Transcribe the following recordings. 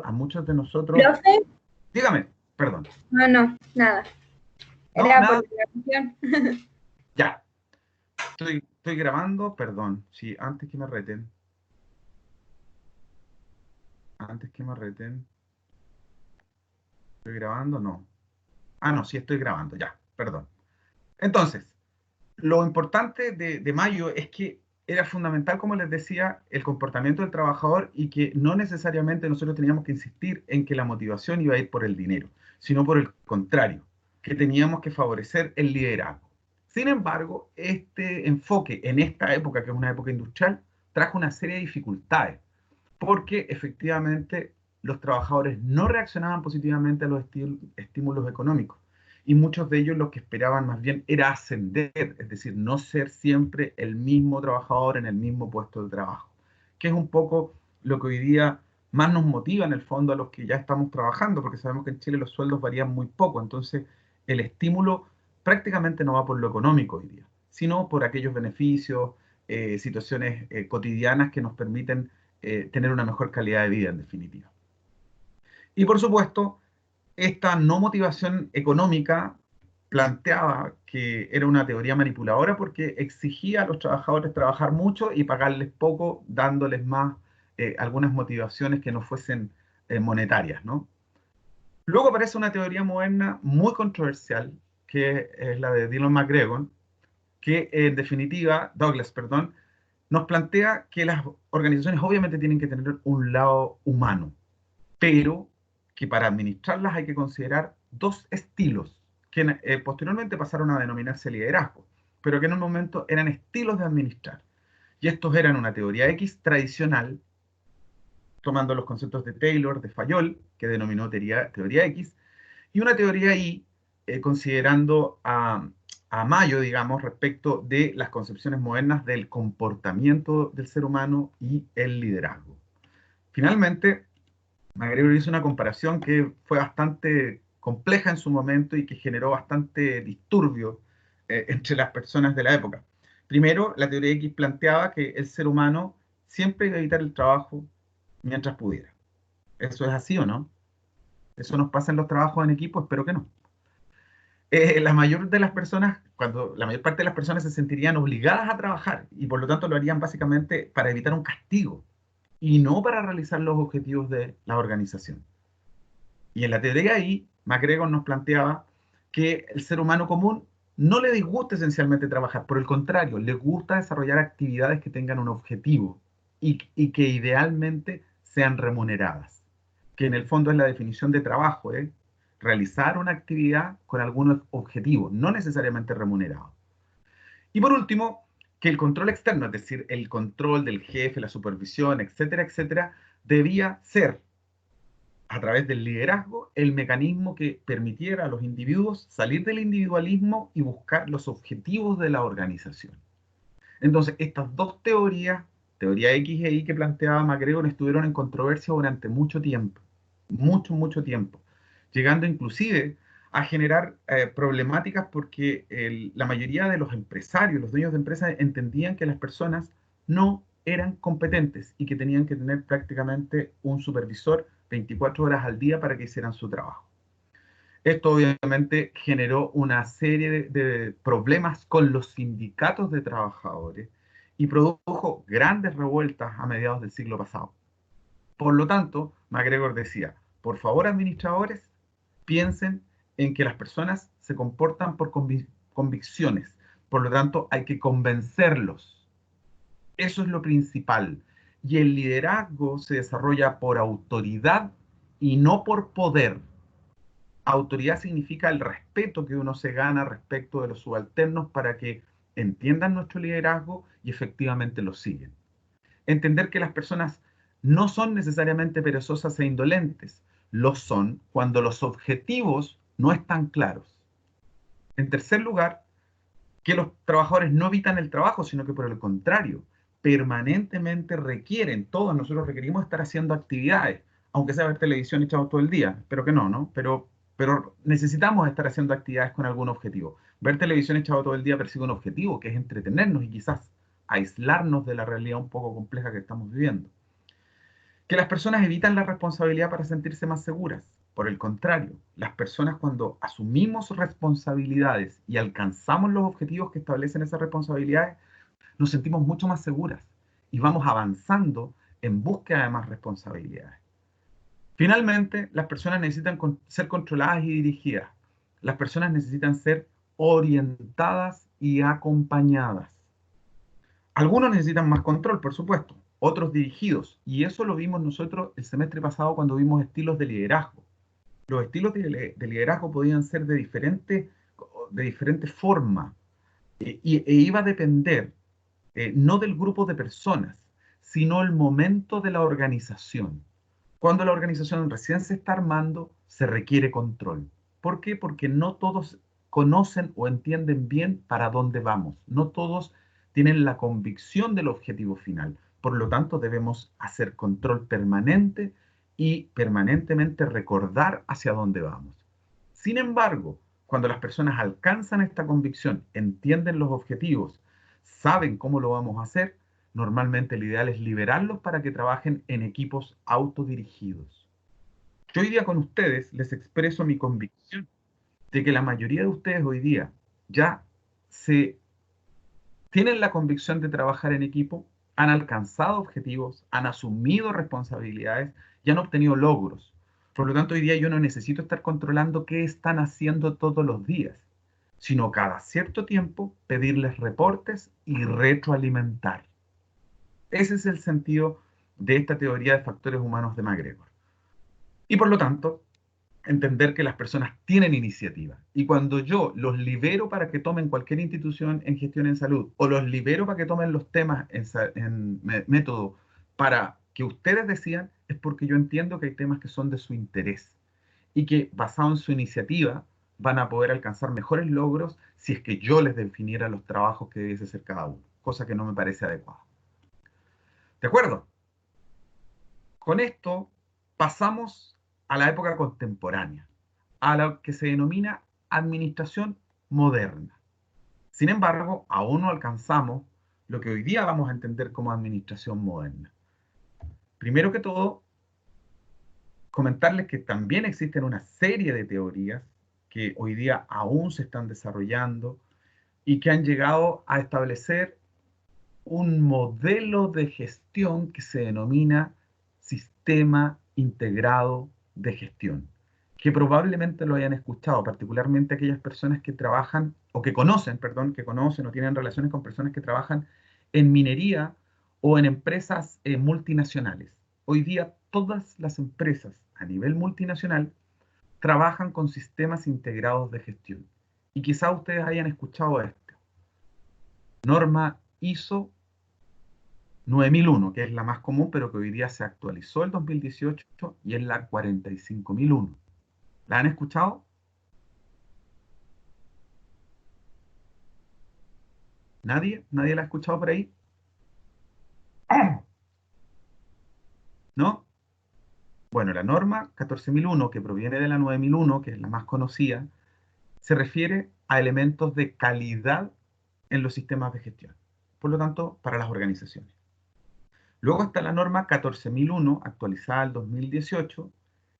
a muchos de nosotros... ¿Profe? Dígame, perdón. No, nada. No, Era por nada, la grabación. ya. Estoy grabando, perdón. Sí, antes que me reten. ¿Estoy grabando? No. Ah, no, sí estoy grabando, ya, perdón. Entonces, lo importante de mayo es que era fundamental, como les decía, el comportamiento del trabajador y que no necesariamente nosotros teníamos que insistir en que la motivación iba a ir por el dinero, sino por el contrario, que teníamos que favorecer el liderazgo. Sin embargo, este enfoque en esta época, que es una época industrial, trajo una serie de dificultades, porque efectivamente los trabajadores no reaccionaban positivamente a los estímulos económicos y muchos de ellos lo que esperaban más bien era ascender, es decir, no ser siempre el mismo trabajador en el mismo puesto de trabajo, que es un poco lo que hoy día más nos motiva en el fondo a los que ya estamos trabajando, porque sabemos que en Chile los sueldos varían muy poco, entonces el estímulo prácticamente no va por lo económico hoy día, sino por aquellos beneficios, situaciones cotidianas que nos permiten tener una mejor calidad de vida en definitiva. Y por supuesto, esta no motivación económica planteaba que era una teoría manipuladora porque exigía a los trabajadores trabajar mucho y pagarles poco, dándoles más algunas motivaciones que no fuesen monetarias, ¿no? Luego aparece una teoría moderna muy controversial, que es la de Dylan McGregor, que en definitiva, Douglas, perdón, nos plantea que las organizaciones obviamente tienen que tener un lado humano, pero que para administrarlas hay que considerar dos estilos que posteriormente pasaron a denominarse liderazgo, pero que en un momento eran estilos de administrar. Y estos eran una teoría X tradicional, tomando los conceptos de Taylor, de Fayol, que denominó teoría X, y una teoría Y, considerando a Mayo, digamos, respecto de las concepciones modernas del comportamiento del ser humano y el liderazgo. Finalmente, McGregor hizo una comparación que fue bastante compleja en su momento y que generó bastante disturbio entre las personas de la época. Primero, la teoría X planteaba que el ser humano siempre iba a evitar el trabajo mientras pudiera. ¿Eso es así o no? ¿Eso nos pasa en los trabajos en equipo? Espero que no. La mayor de las personas, cuando la mayor parte de las personas se sentirían obligadas a trabajar y por lo tanto lo harían básicamente para evitar un castigo y no para realizar los objetivos de la organización. Y en la teoría ahí, McGregor nos planteaba que el ser humano común no le disgusta esencialmente trabajar, por el contrario, le gusta desarrollar actividades que tengan un objetivo y que idealmente sean remuneradas, que en el fondo es la definición de trabajo, ¿eh? Realizar una actividad con algún objetivo, no necesariamente remunerado. Y por último, que el control externo, es decir, el control del jefe, la supervisión, etcétera, etcétera, debía ser a través del liderazgo el mecanismo que permitiera a los individuos salir del individualismo y buscar los objetivos de la organización. Entonces, estas dos teorías, teoría X e Y que planteaba McGregor, estuvieron en controversia durante mucho tiempo, mucho tiempo, llegando inclusive a generar problemáticas porque la mayoría de los empresarios, los dueños de empresas, entendían que las personas no eran competentes y que tenían que tener prácticamente un supervisor 24 horas al día para que hicieran su trabajo. Esto obviamente generó una serie de problemas con los sindicatos de trabajadores y produjo grandes revueltas a mediados del siglo pasado. Por lo tanto, McGregor decía, por favor, administradores, piensen en que las personas se comportan por convicciones. Por lo tanto, hay que convencerlos. Eso es lo principal. Y el liderazgo se desarrolla por autoridad y no por poder. Autoridad significa el respeto que uno se gana respecto de los subalternos para que entiendan nuestro liderazgo y efectivamente lo siguen. Entender que las personas no son necesariamente perezosas e indolentes, lo son cuando los objetivos no están claros. En tercer lugar, que los trabajadores no evitan el trabajo, sino que por el contrario, permanentemente requieren, todos nosotros requerimos estar haciendo actividades, aunque sea ver televisión echados todo el día, pero que no, ¿no? Pero necesitamos estar haciendo actividades con algún objetivo. Ver televisión echado todo el día persigue un objetivo, que es entretenernos y quizás aislarnos de la realidad un poco compleja que estamos viviendo. Que las personas evitan la responsabilidad para sentirse más seguras. Por el contrario, las personas cuando asumimos responsabilidades y alcanzamos los objetivos que establecen esas responsabilidades, nos sentimos mucho más seguras y vamos avanzando en búsqueda de más responsabilidades. Finalmente, las personas necesitan ser controladas y dirigidas. Las personas necesitan ser orientadas y acompañadas. Algunos necesitan más control, por supuesto, otros dirigidos. Y eso lo vimos nosotros el semestre pasado cuando vimos estilos de liderazgo. Los estilos de liderazgo podían ser de diferente forma e iba a depender no del grupo de personas, sino el momento de la organización. Cuando la organización recién se está armando, se requiere control. ¿Por qué? Porque no todos conocen o entienden bien para dónde vamos. No todos tienen la convicción del objetivo final. Por lo tanto, debemos hacer control permanente y permanentemente recordar hacia dónde vamos. Sin embargo, cuando las personas alcanzan esta convicción, entienden los objetivos, saben cómo lo vamos a hacer, normalmente el ideal es liberarlos para que trabajen en equipos autodirigidos. Yo hoy día con ustedes les expreso mi convicción de que la mayoría de ustedes hoy día ya se tienen la convicción de trabajar en equipo, han alcanzado objetivos, han asumido responsabilidades y han obtenido logros. Por lo tanto, hoy día yo no necesito estar controlando qué están haciendo todos los días, sino cada cierto tiempo pedirles reportes y retroalimentar. Ese es el sentido de esta teoría de factores humanos de MacGregor. Y por lo tanto, entender que las personas tienen iniciativa. Y cuando yo los libero para que tomen cualquier institución en gestión en salud, o los libero para que tomen los temas en método para que ustedes decidan, es porque yo entiendo que hay temas que son de su interés y que basado en su iniciativa van a poder alcanzar mejores logros si es que yo les definiera los trabajos que debiese hacer cada uno, cosa que no me parece adecuada. ¿De acuerdo? Con esto pasamos a la época contemporánea, a lo que se denomina administración moderna. Sin embargo, aún no alcanzamos lo que hoy día vamos a entender como administración moderna. Primero que todo, comentarles que también existen una serie de teorías que hoy día aún se están desarrollando y que han llegado a establecer un modelo de gestión que se denomina sistema integrado de gestión, que probablemente lo hayan escuchado, particularmente aquellas personas que trabajan, o que conocen, perdón, que conocen o tienen relaciones con personas que trabajan en minería o en empresas multinacionales. Hoy día todas las empresas a nivel multinacional trabajan con sistemas integrados de gestión. Y quizá ustedes hayan escuchado esto. Norma ISO 9001, que es la más común, pero que hoy día se actualizó el 2018 y es la 45001. ¿La han escuchado? ¿Nadie? ¿Nadie la ha escuchado por ahí? ¿No? Bueno, la norma 14001, que proviene de la 9001, que es la más conocida, se refiere a elementos de calidad en los sistemas de gestión. Por lo tanto, para las organizaciones. Luego está la norma 14001, actualizada el 2018,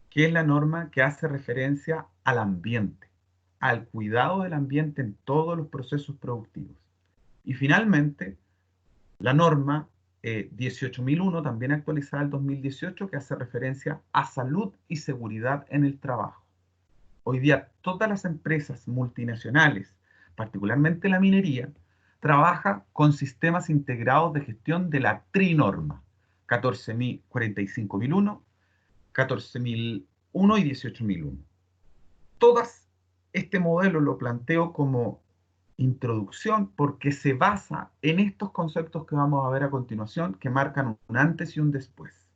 que es la norma que hace referencia al ambiente, al cuidado del ambiente en todos los procesos productivos. Y finalmente, la norma 18001, también actualizada el 2018, que hace referencia a salud y seguridad en el trabajo. Hoy día todas las empresas multinacionales, particularmente la minería, trabaja con sistemas integrados de gestión de la trinorma 45001, 14001 y 18001. Todas este modelo lo planteo como introducción porque se basa en estos conceptos que vamos a ver a continuación que marcan un antes y un después.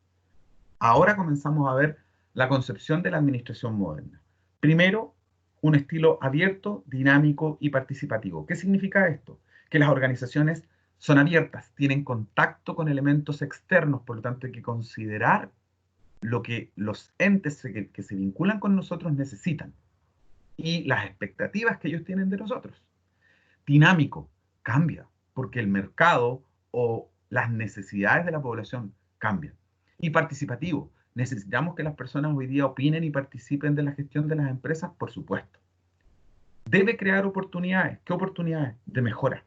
Ahora comenzamos a ver la concepción de la administración moderna. Primero, un estilo abierto, dinámico y participativo. ¿Qué significa esto? Que las organizaciones son abiertas, tienen contacto con elementos externos, por lo tanto hay que considerar lo que los entes que se vinculan con nosotros necesitan y las expectativas que ellos tienen de nosotros. Dinámico, cambia, porque el mercado o las necesidades de la población cambian. Y participativo. ¿Necesitamos que las personas hoy día opinen y participen de la gestión de las empresas? Por supuesto. Debe crear oportunidades. ¿Qué oportunidades? De mejora.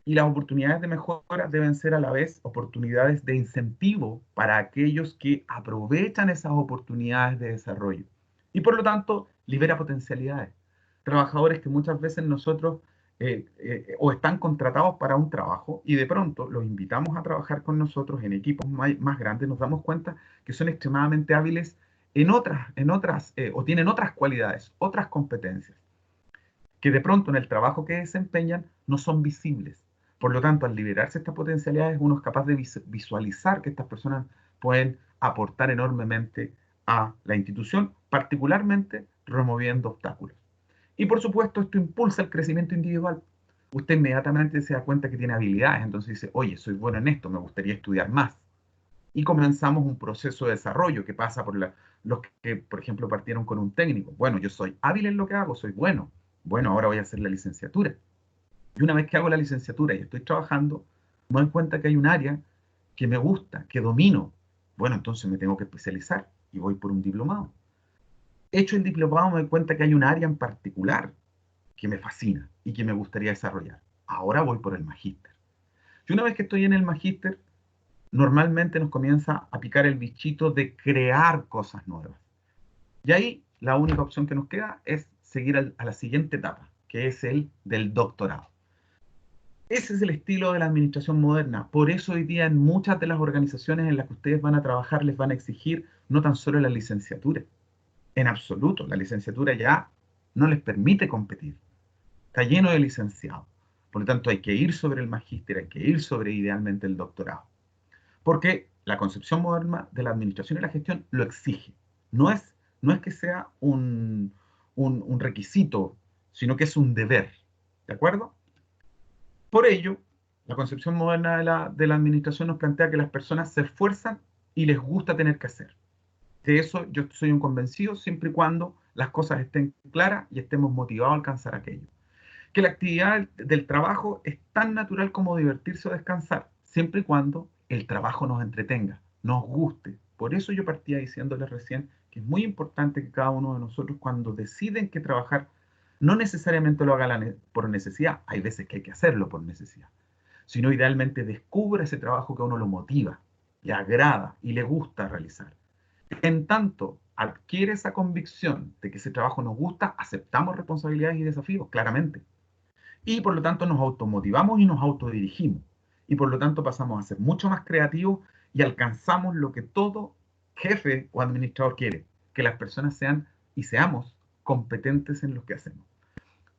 Y las oportunidades de mejora deben ser a la vez oportunidades de incentivo para aquellos que aprovechan esas oportunidades de desarrollo. Y por lo tanto, libera potencialidades. Trabajadores que muchas veces nosotros o están contratados para un trabajo y de pronto los invitamos a trabajar con nosotros en equipos más grandes, nos damos cuenta que son extremadamente hábiles o tienen otras cualidades, otras competencias que de pronto en el trabajo que desempeñan no son visibles. Por lo tanto, al liberarse estas potencialidades, uno es capaz de visualizar que estas personas pueden aportar enormemente a la institución, particularmente removiendo obstáculos. Y por supuesto, esto impulsa el crecimiento individual. Usted inmediatamente se da cuenta que tiene habilidades, entonces dice, oye, soy bueno en esto, me gustaría estudiar más. Y comenzamos un proceso de desarrollo que pasa por los que, por ejemplo, partieron con un técnico. Bueno, yo soy hábil en lo que hago, soy bueno. Bueno, ahora voy a hacer la licenciatura. Y una vez que hago la licenciatura y estoy trabajando, me doy cuenta que hay un área que me gusta, que domino. Bueno, entonces me tengo que especializar y voy por un diplomado. Hecho el diplomado, me doy cuenta que hay un área en particular que me fascina y que me gustaría desarrollar. Ahora voy por el magíster. Y una vez que estoy en el magíster, normalmente nos comienza a picar el bichito de crear cosas nuevas. Y ahí la única opción que nos queda es seguir a la siguiente etapa, que es el del doctorado. Ese es el estilo de la administración moderna. Por eso hoy día en muchas de las organizaciones en las que ustedes van a trabajar les van a exigir no tan solo la licenciatura. En absoluto, la licenciatura ya no les permite competir. Está lleno de licenciados. Por lo tanto, hay que ir sobre el magíster, hay que ir sobre idealmente el doctorado. Porque la concepción moderna de la administración y la gestión lo exige. No es, no es que sea un requisito, sino que es un deber. ¿De acuerdo? Por ello, la concepción moderna de la administración nos plantea que las personas se esfuerzan y les gusta tener que hacer. De eso yo soy un convencido siempre y cuando las cosas estén claras y estemos motivados a alcanzar aquello. Que la actividad del trabajo es tan natural como divertirse o descansar, siempre y cuando el trabajo nos entretenga, nos guste. Por eso yo partía diciéndoles recién que es muy importante que cada uno de nosotros cuando deciden que trabajar, no necesariamente lo haga por necesidad, hay veces que hay que hacerlo por necesidad, sino idealmente descubra ese trabajo que a uno lo motiva, le agrada y le gusta realizar. En tanto adquiere esa convicción de que ese trabajo nos gusta, aceptamos responsabilidades y desafíos, claramente. Y por lo tanto nos automotivamos y nos autodirigimos. Y por lo tanto pasamos a ser mucho más creativos y alcanzamos lo que todo jefe o administrador quiere, que las personas sean y seamos competentes en lo que hacemos,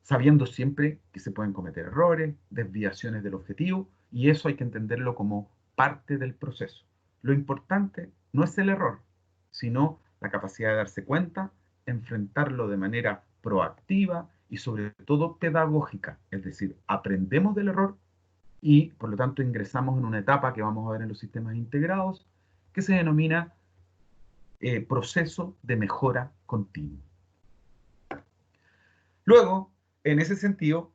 sabiendo siempre que se pueden cometer errores, desviaciones del objetivo, y eso hay que entenderlo como parte del proceso. Lo importante no es el error, sino la capacidad de darse cuenta, enfrentarlo de manera proactiva y sobre todo pedagógica, es decir, aprendemos del error y por lo tanto ingresamos en una etapa que vamos a ver en los sistemas integrados, que se denomina proceso de mejora continua. Luego, en ese sentido,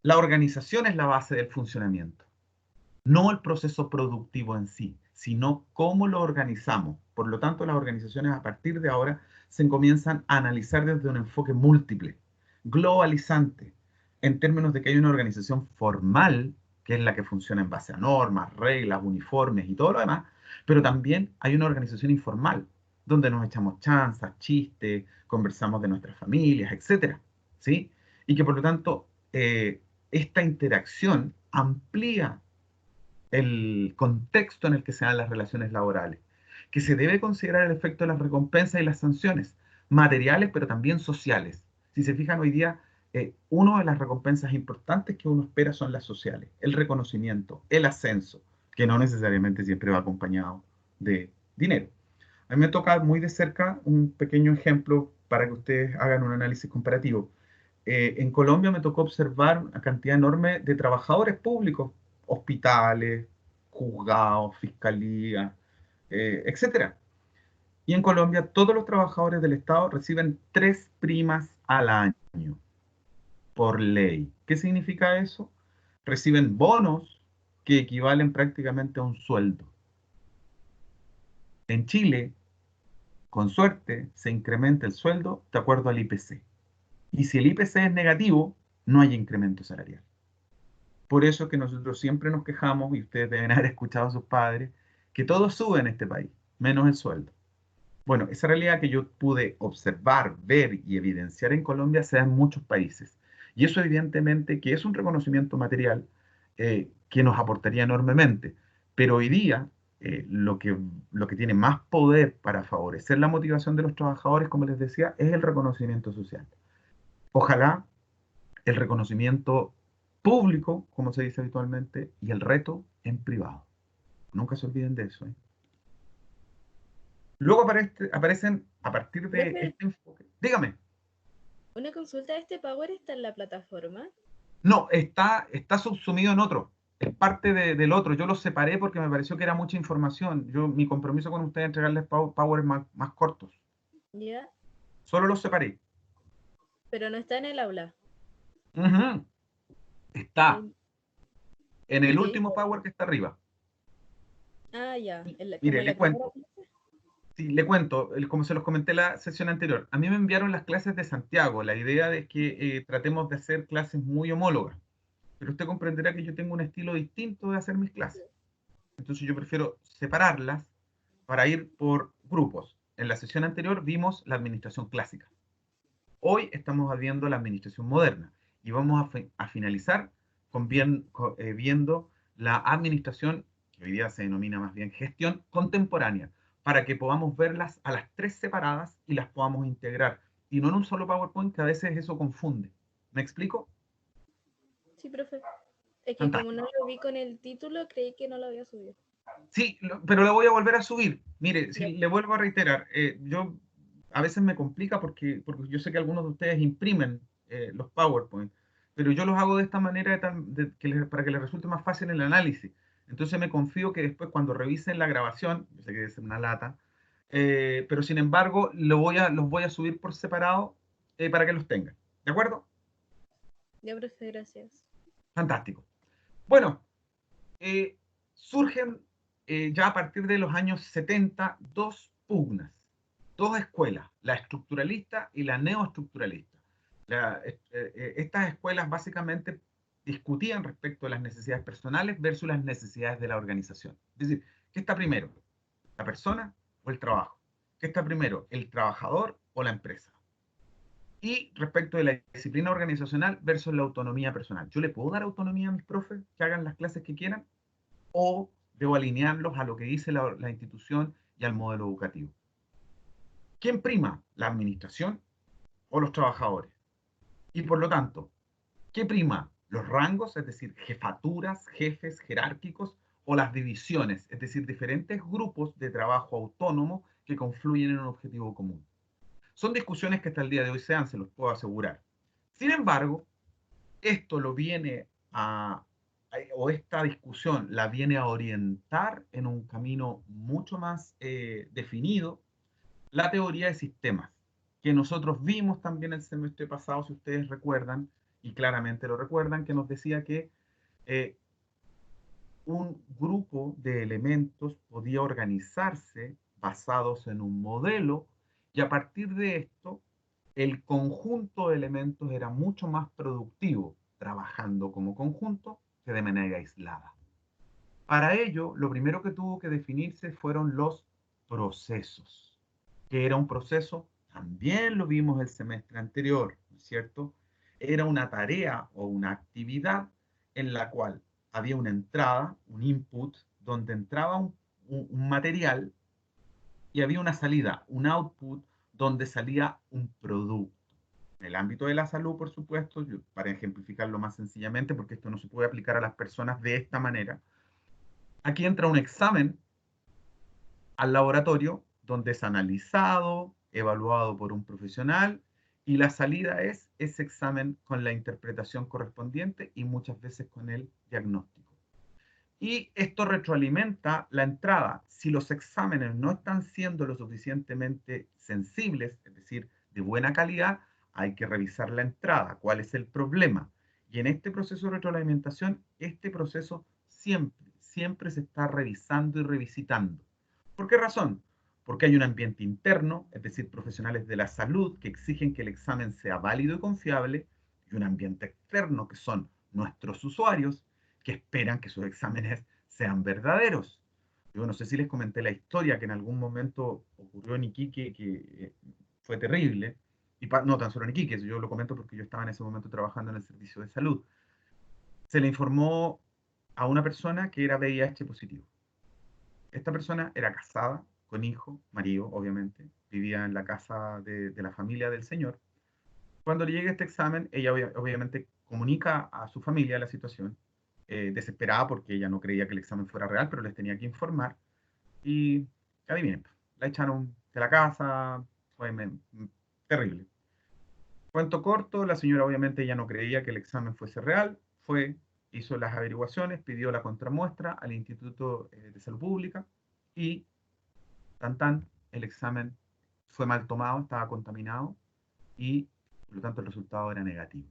la organización es la base del funcionamiento, no el proceso productivo en sí, sino cómo lo organizamos. Por lo tanto, las organizaciones a partir de ahora se comienzan a analizar desde un enfoque múltiple, globalizante, en términos de que hay una organización formal, que es la que funciona en base a normas, reglas, uniformes y todo lo demás, pero también hay una organización informal, donde nos echamos chanzas, chistes, conversamos de nuestras familias, etcétera, ¿sí? Y que por lo tanto, esta interacción amplía el contexto en el que se dan las relaciones laborales, que se debe considerar el efecto de las recompensas y las sanciones, materiales pero también sociales. Si se fijan hoy día, una de las recompensas importantes que uno espera son las sociales, el reconocimiento, el ascenso, que no necesariamente siempre va acompañado de dinero. A mí me toca muy de cerca un pequeño ejemplo para que ustedes hagan un análisis comparativo. En Colombia me tocó observar una cantidad enorme de trabajadores públicos, hospitales, juzgados, fiscalía, etcétera. Y en Colombia todos los trabajadores del Estado reciben 3 primas al año por ley. ¿Qué significa eso? Reciben bonos que equivalen prácticamente a un sueldo. En Chile, con suerte, se incrementa el sueldo de acuerdo al IPC. Y si el IPC es negativo, no hay incremento salarial. Por eso es que nosotros siempre nos quejamos, y ustedes deben haber escuchado a sus padres, que todo sube en este país, menos el sueldo. Bueno, esa realidad que yo pude observar, ver y evidenciar en Colombia se da en muchos países. Y eso evidentemente que es un reconocimiento material que nos aportaría enormemente. Pero hoy día lo que tiene más poder para favorecer la motivación de los trabajadores, como les decía, es el reconocimiento social. Ojalá el reconocimiento público, como se dice habitualmente, y el reto en privado. Nunca se olviden de eso, ¿eh? Luego aparecen, a partir de Profe, este enfoque, dígame, una consulta, ¿este Power está en la plataforma? no, está subsumido en otro, es parte del otro. Yo lo separé porque me pareció que era mucha información. Mi compromiso con ustedes es entregarles power más cortos. Ya, Solo los separé. pero no está en el aula. Ujú. Está En- en el ¿Y qué dice? último power que está arriba. Ah, ya, como Mire, en le la primera cuento. clase. Sí, le cuento, como se los comenté la sesión anterior, a mí me enviaron las clases de Santiago, la idea de que tratemos de hacer clases muy homólogas, pero usted comprenderá que yo tengo un estilo distinto de hacer mis clases, entonces yo prefiero separarlas para ir por grupos. En la sesión anterior vimos la administración clásica, hoy estamos viendo la administración moderna y vamos a finalizar viendo la administración, que hoy día se denomina más bien gestión contemporánea, para que podamos verlas a las tres separadas y las podamos integrar, y no en un solo PowerPoint, que a veces eso confunde. ¿Me explico? Sí, profe. Es que como no Fantástico. lo vi con el título, creí que no lo había subido. Sí, pero lo voy a volver a subir. Mire, Ya, si le vuelvo a reiterar, yo a veces me complica porque yo sé que algunos de ustedes imprimen los PowerPoint, pero yo los hago de esta manera para que les resulte más fácil el análisis. Entonces me confío que después cuando revisen la grabación, yo sé que es una lata, pero sin embargo los voy a subir por separado para que los tengan. ¿De acuerdo? ya, profe, gracias. Fantástico. Bueno, eh, surgen ya a partir de los años 70 dos pugnas, dos escuelas, la estructuralista y la neoestructuralista. Estas escuelas básicamente discutían respecto de las necesidades personales versus las necesidades de la organización. Es decir, ¿qué está primero? ¿La persona o el trabajo? ¿Qué está primero? ¿El trabajador o la empresa? Y respecto de la disciplina organizacional versus la autonomía personal. ¿Yo le puedo dar autonomía a mis profes que hagan las clases que quieran? ¿O debo alinearlos a lo que dice la institución y al modelo educativo? ¿Quién prima? ¿La administración o los trabajadores? Y por lo tanto, ¿qué prima? ¿Los rangos, es decir, jefaturas, jefes jerárquicos, o las divisiones, es decir, diferentes grupos de trabajo autónomo que confluyen en un objetivo común? Son discusiones que hasta el día de hoy se dan, se los puedo asegurar. Sin embargo, esto lo viene o esta discusión la viene a orientar en un camino mucho más definido, la teoría de sistemas, que nosotros vimos también el semestre pasado, si ustedes recuerdan, y claramente lo recuerdan, que nos decía que eh, un grupo de elementos podía organizarse basados en un modelo, y a partir de esto el conjunto de elementos era mucho más productivo trabajando como conjunto que de manera aislada. Para ello, lo primero que tuvo que definirse fueron los procesos, que era un proceso, también lo vimos el semestre anterior, ¿no es cierto? Era una tarea o una actividad en la cual había una entrada, un input, donde entraba un material, y había una salida, un output, donde salía un producto. En el ámbito de la salud, por supuesto, para ejemplificarlo más sencillamente, porque esto no se puede aplicar a las personas de esta manera, aquí entra un examen al laboratorio donde es analizado, evaluado por un profesional, y la salida es ese examen con la interpretación correspondiente y muchas veces con el diagnóstico. Y esto retroalimenta la entrada. Si los exámenes no están siendo lo suficientemente sensibles, es decir, de buena calidad, hay que revisar la entrada. ¿Cuál es el problema? Y en este proceso de retroalimentación, este proceso siempre se está revisando y revisitando. ¿Por qué razón? porque hay un ambiente interno, es decir, profesionales de la salud que exigen que el examen sea válido y confiable, y un ambiente externo que son nuestros usuarios que esperan que sus exámenes sean verdaderos. Yo no sé si les comenté la historia que en algún momento ocurrió en Iquique, que fue terrible, y no tan solo en Iquique, yo lo comento porque yo estaba en ese momento trabajando en el servicio de salud. Se le informó a una persona que era VIH positivo. Esta persona era casada, con hijo, marido, obviamente, vivía en la casa de la familia del señor. Cuando le llega este examen, ella obviamente comunica a su familia la situación, desesperada porque ella no creía que el examen fuera real, pero les tenía que informar. Y adivinen, la echaron de la casa, fue terrible. Cuento corto, la señora obviamente ya no creía que el examen fuese real, fue, hizo las averiguaciones, pidió la contramuestra al Instituto de Salud Pública y tan tan, el examen fue mal tomado, estaba contaminado y por lo tanto el resultado era negativo.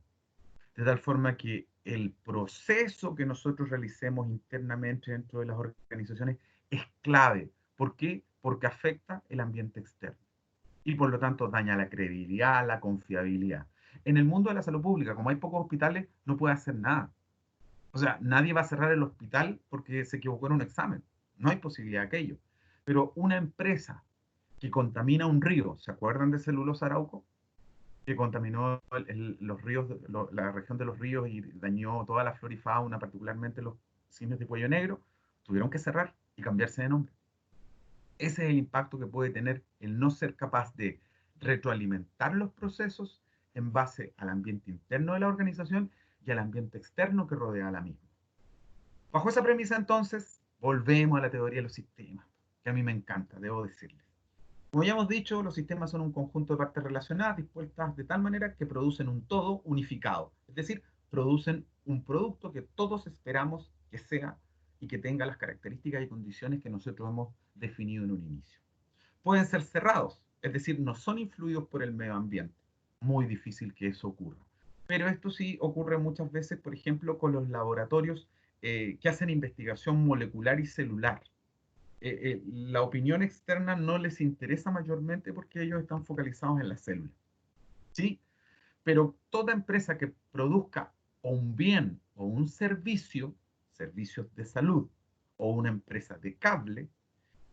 De tal forma que el proceso que nosotros realicemos internamente dentro de las organizaciones es clave. ¿Por qué? Porque afecta el ambiente externo y por lo tanto daña la credibilidad, la confiabilidad. En el mundo de la salud pública, como hay pocos hospitales, no puede hacer nada. O sea, nadie va a cerrar el hospital porque se equivocó en un examen. No hay posibilidad de aquello. Pero una empresa que contamina un río, ¿se acuerdan de Celulosa Arauco? Que contaminó los ríos, la región de los ríos y dañó toda la flora y fauna, particularmente los cisnes de cuello negro, tuvieron que cerrar y cambiarse de nombre. Ese es el impacto que puede tener el no ser capaz de retroalimentar los procesos en base al ambiente interno de la organización y al ambiente externo que rodea a la misma. Bajo esa premisa, entonces, volvemos a la teoría de los sistemas, que a mí me encanta, debo decirles. Como ya hemos dicho, los sistemas son un conjunto de partes relacionadas dispuestas de tal manera que producen un todo unificado, es decir, producen un producto que todos esperamos que sea y que tenga las características y condiciones que nosotros hemos definido en un inicio. Pueden ser cerrados, es decir, no son influidos por el medio ambiente. Muy difícil que eso ocurra. Pero esto sí ocurre muchas veces, por ejemplo, con los laboratorios que hacen investigación molecular y celular. La opinión externa no les interesa mayormente porque ellos están focalizados en la célula. ¿Sí? Pero toda empresa que produzca un bien o un servicio, servicios de salud, o una empresa de cable,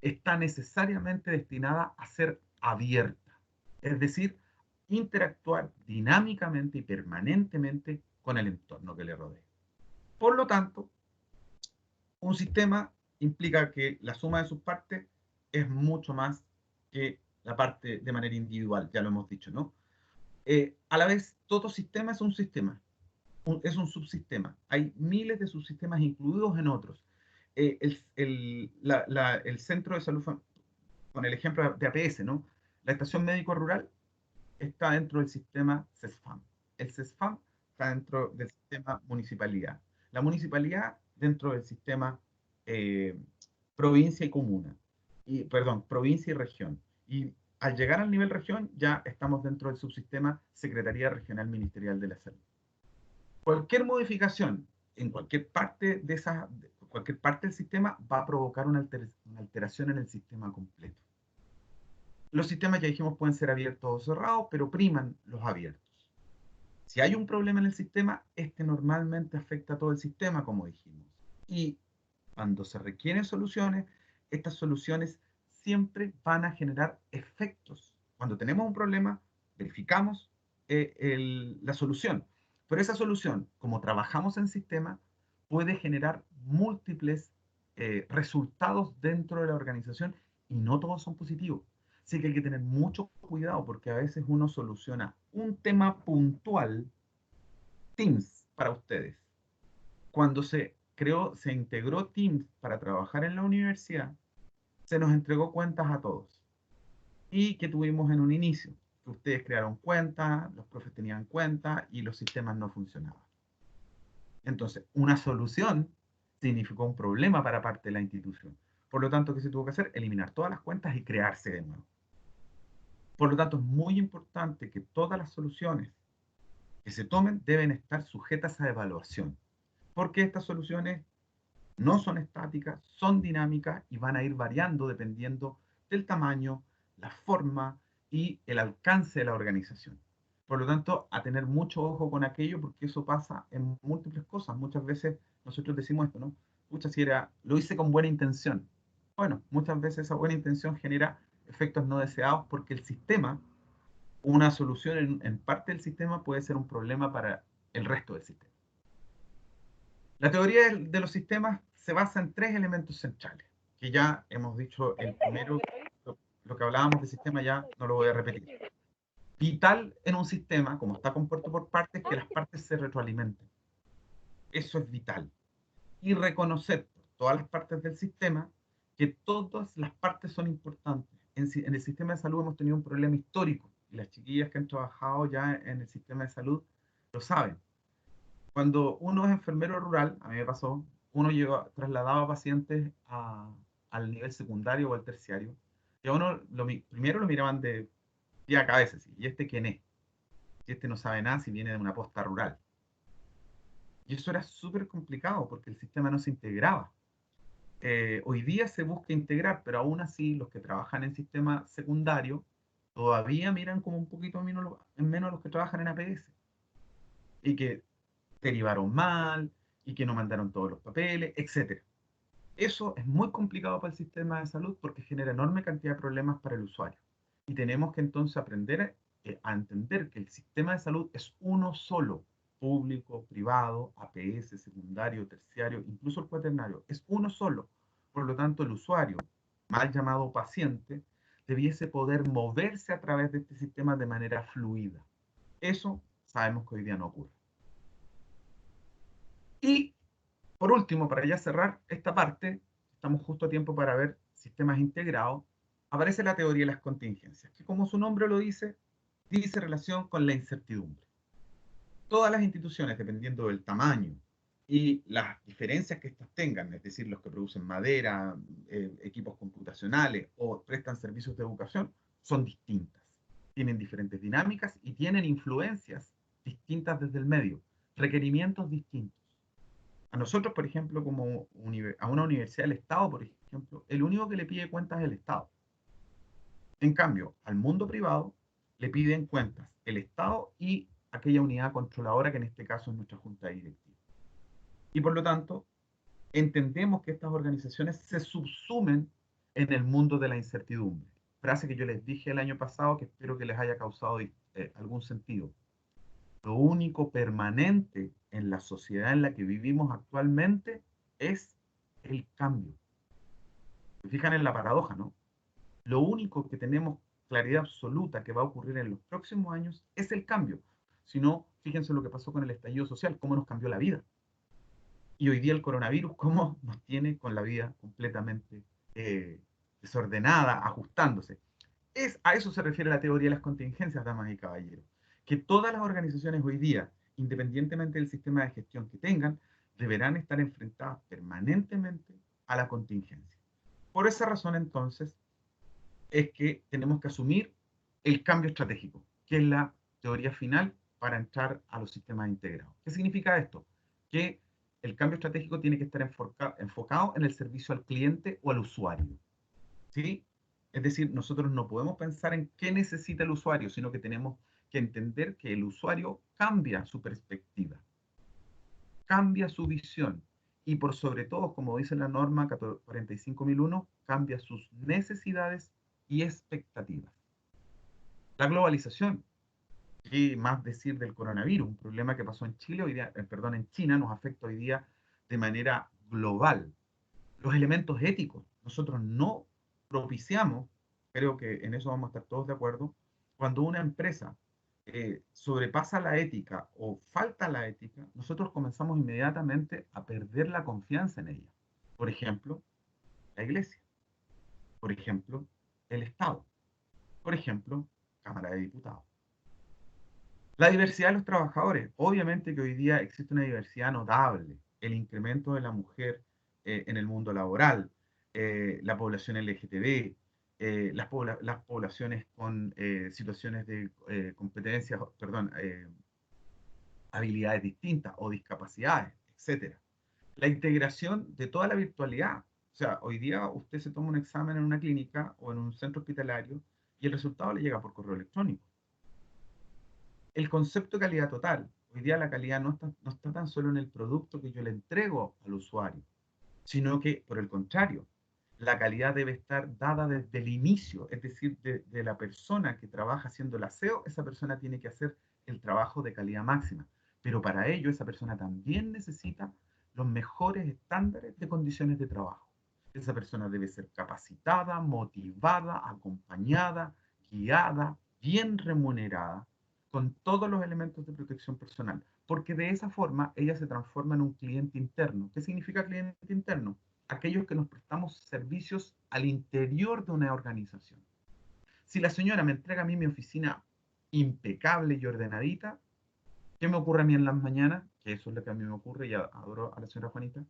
está necesariamente destinada a ser abierta, es decir, interactuar dinámicamente y permanentemente con el entorno que le rodea. Por lo tanto, un sistema implica que la suma de sus partes es mucho más que la parte de manera individual, ya lo hemos dicho, ¿no? A la vez, todo sistema es un sistema, es un subsistema. Hay miles de subsistemas incluidos en otros. El centro de salud, con el ejemplo de APS, ¿no? La estación médico rural está dentro del sistema CESFAM. El CESFAM está dentro del sistema municipalidad. La municipalidad dentro del sistema eh, provincia y comuna. Perdón, provincia y región. Y al llegar al nivel región ya estamos dentro del subsistema Secretaría Regional Ministerial de la Salud. Cualquier modificación en cualquier parte de cualquier parte del sistema va a provocar una alteración en el sistema completo. Los sistemas, ya dijimos, pueden ser abiertos o cerrados, pero priman los abiertos. Si hay un problema en el sistema, este normalmente afecta a todo el sistema, como dijimos. Y cuando se requieren soluciones, estas soluciones siempre van a generar efectos. Cuando tenemos un problema, verificamos la solución. Pero esa solución, como trabajamos en sistema, puede generar múltiples resultados dentro de la organización y no todos son positivos. Así que hay que tener mucho cuidado porque a veces uno soluciona un tema puntual, Teams para ustedes. Cuando se integró Teams para trabajar en la universidad, se nos entregó cuentas a todos. ¿Y que tuvimos en un inicio? Que ustedes crearon cuentas, los profes tenían cuentas y los sistemas no funcionaban. Entonces, una solución significó un problema para parte de la institución. Por lo tanto, ¿qué se tuvo que hacer? Eliminar todas las cuentas y crearse de nuevo. Por lo tanto, es muy importante que todas las soluciones que se tomen deben estar sujetas a evaluación, porque estas soluciones no son estáticas, son dinámicas y van a ir variando dependiendo del tamaño, la forma y el alcance de la organización. Por lo tanto, a tener mucho ojo con aquello, porque eso pasa en múltiples cosas. Muchas veces nosotros decimos esto, ¿no? Pucha, si era, lo hice con buena intención. Bueno, muchas veces esa buena intención genera efectos no deseados porque el sistema, una solución en parte del sistema puede ser un problema para el resto del sistema. La teoría de los sistemas se basa en tres elementos centrales, que ya hemos dicho el primero, lo que hablábamos de sistema ya no lo voy a repetir. Vital en un sistema, como está compuesto por partes, que las partes se retroalimenten. Eso es vital. Y reconocer por todas las partes del sistema que todas las partes son importantes. En el sistema de salud hemos tenido un problema histórico, y las chiquillas que han trabajado ya en el sistema de salud lo saben. Cuando uno es enfermero rural, a mí me pasó, uno trasladaba pacientes al nivel secundario o al terciario, y a uno primero lo miraban de pie a cabeza, ¿sí? ¿Y este quién es? Y este no sabe nada si viene de una posta rural. Y eso era súper complicado porque el sistema no se integraba. Hoy día se busca integrar, pero aún así los que trabajan en sistema secundario todavía miran como un poquito menos a los que trabajan en APS y que derivaron mal y que no mandaron todos los papeles, etcétera. Eso es muy complicado para el sistema de salud porque genera enorme cantidad de problemas para el usuario. Y tenemos que entonces aprender a entender que el sistema de salud es uno solo, público, privado, APS, secundario, terciario, incluso el cuaternario, es uno solo. Por lo tanto, el usuario, mal llamado paciente, debiese poder moverse a través de este sistema de manera fluida. Eso sabemos que hoy día no ocurre. Y por último, para ya cerrar esta parte, estamos justo a tiempo para ver sistemas integrados, aparece la teoría de las contingencias, que como su nombre lo dice, dice relación con la incertidumbre. Todas las instituciones, dependiendo del tamaño y las diferencias que éstas tengan, es decir, los que producen madera, equipos computacionales o prestan servicios de educación, son distintas. Tienen diferentes dinámicas y tienen influencias distintas desde el medio, requerimientos distintos. A nosotros, por ejemplo, como a una universidad del Estado, por ejemplo, el único que le pide cuentas es el Estado. En cambio, al mundo privado le piden cuentas el Estado y aquella unidad controladora que en este caso es nuestra junta directiva. Y por lo tanto, entendemos que estas organizaciones se subsumen en el mundo de la incertidumbre. Frase que yo les dije el año pasado que espero que les haya causado algún sentido. Lo único permanente en la sociedad en la que vivimos actualmente es el cambio. Se fijan en la paradoja, ¿no? Lo único que tenemos claridad absoluta que va a ocurrir en los próximos años es el cambio. Si no, fíjense lo que pasó con el estallido social, cómo nos cambió la vida. Y hoy día el coronavirus, cómo nos tiene con la vida completamente desordenada, ajustándose. A eso se refiere la teoría de las contingencias, damas y caballeros. Que todas las organizaciones hoy día, independientemente del sistema de gestión que tengan, deberán estar enfrentadas permanentemente a la contingencia. Por esa razón, entonces, es que tenemos que asumir el cambio estratégico, que es la teoría final para entrar a los sistemas integrados. ¿Qué significa esto? Que el cambio estratégico tiene que estar enfocado en el servicio al cliente o al usuario. ¿Sí? Es decir, nosotros no podemos pensar en qué necesita el usuario, sino que tenemos que entender que el usuario cambia su perspectiva, cambia su visión y por sobre todo, como dice la norma 45001, cambia sus necesidades y expectativas. La globalización, ¿qué más decir del coronavirus? Un problema que pasó en Chile hoy día, perdón, en China, nos afecta hoy día de manera global. Los elementos éticos, nosotros no propiciamos, creo que en eso vamos a estar todos de acuerdo, cuando una empresa sobrepasa la ética o falta la ética, nosotros comenzamos inmediatamente a perder la confianza en ella. Por ejemplo, la iglesia, por ejemplo, el Estado, por ejemplo, Cámara de Diputados. La diversidad de los trabajadores. Obviamente que hoy día existe una diversidad notable. El incremento de la mujer en el mundo laboral, la población LGTB, las poblaciones con situaciones de competencias, perdón, habilidades distintas o discapacidades, etcétera. La integración de toda la virtualidad. O sea, hoy día usted se toma un examen en una clínica o en un centro hospitalario y el resultado le llega por correo electrónico. El concepto de calidad total, hoy día la calidad no está tan solo en el producto que yo le entrego al usuario, sino que, por el contrario, la calidad debe estar dada desde el inicio, es decir, de la persona que trabaja haciendo el aseo, esa persona tiene que hacer el trabajo de calidad máxima, pero para ello esa persona también necesita los mejores estándares de condiciones de trabajo. Esa persona debe ser capacitada, motivada, acompañada, guiada, bien remunerada, con todos los elementos de protección personal, porque de esa forma ella se transforma en un cliente interno. ¿Qué significa cliente interno? Aquellos que nos prestamos servicios al interior de una organización. Si la señora me entrega a mí mi oficina impecable y ordenadita, ¿qué me ocurre a mí en las mañanas? Que eso es lo que a mí me ocurre y adoro a la señora Juanita.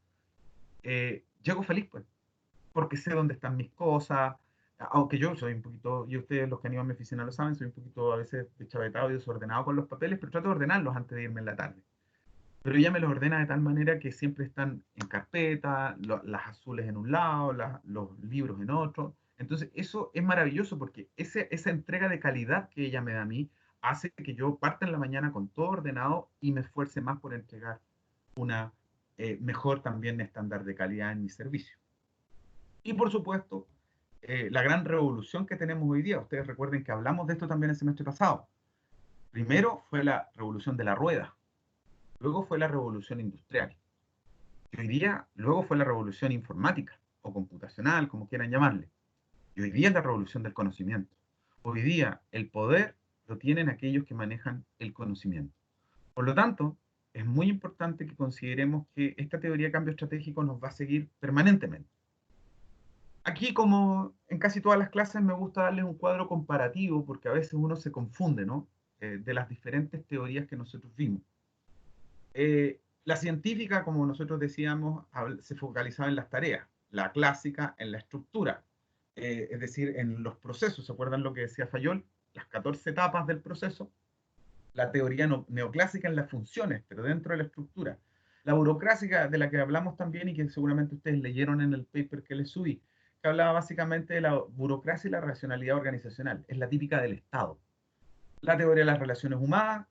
Llego feliz, pues, porque sé dónde están mis cosas, aunque yo soy un poquito, y ustedes los que han ido a mi oficina lo saben, soy un poquito a veces deschavetado y desordenado con los papeles, pero trato de ordenarlos antes de irme en la tarde. Pero ella me los ordena de tal manera que siempre están en carpeta, las azules en un lado, los libros en otro. Entonces, eso es maravilloso porque esa entrega de calidad que ella me da a mí hace que yo parta en la mañana con todo ordenado y me esfuerce más por entregar una mejor también estándar de calidad en mi servicio. Y por supuesto, la gran revolución que tenemos hoy día, ustedes recuerden que hablamos de esto también el semestre pasado. Primero fue la revolución de la rueda, luego fue la revolución industrial. Y hoy día, luego fue la revolución informática o computacional, como quieran llamarle. Y hoy día es la revolución del conocimiento. Hoy día el poder lo tienen aquellos que manejan el conocimiento. Por lo tanto, es muy importante que consideremos que esta teoría de cambio estratégico nos va a seguir permanentemente. Aquí, como en casi todas las clases, me gusta darles un cuadro comparativo porque a veces uno se confunde, ¿no? De las diferentes teorías que nosotros vimos. La científica, como nosotros decíamos, se focalizaba en las tareas, la clásica en la estructura, es decir, en los procesos. ¿Se acuerdan lo que decía Fayol? Las 14 etapas del proceso. La teoría neoclásica en las funciones, pero dentro de la estructura. La burocrática, de la que hablamos también y que seguramente ustedes leyeron en el paper que les subí, que hablaba básicamente de la burocracia y la racionalidad organizacional. Es la típica del Estado. La teoría de las relaciones humanas,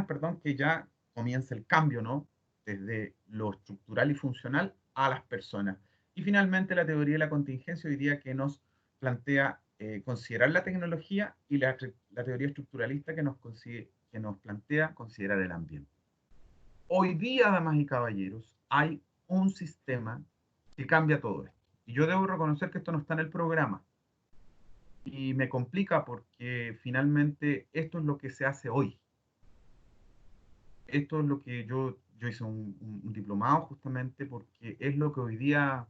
perdón, que ya comienza el cambio, ¿no? Desde lo estructural y funcional a las personas. Y finalmente la teoría de la contingencia hoy día que nos plantea considerar la tecnología y la teoría estructuralista que nos plantea considerar el ambiente. Hoy día, damas y caballeros, hay un sistema que cambia todo esto. Y yo debo reconocer que esto no está en el programa. Y me complica porque finalmente esto es lo que se hace hoy. Esto es lo que yo hice un diplomado justamente porque es lo que hoy día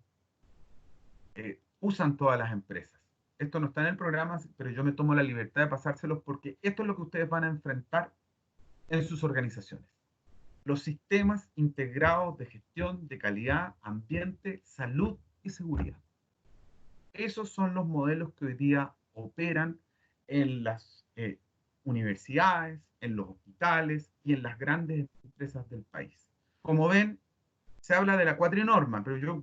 usan todas las empresas. Esto no está en el programa, pero yo me tomo la libertad de pasárselos porque esto es lo que ustedes van a enfrentar en sus organizaciones. Los sistemas integrados de gestión de calidad, ambiente, salud y seguridad. Esos son los modelos que hoy día operan en las universidades, en los hospitales y en las grandes empresas del país. Como ven, se habla de la cuatrinorma, pero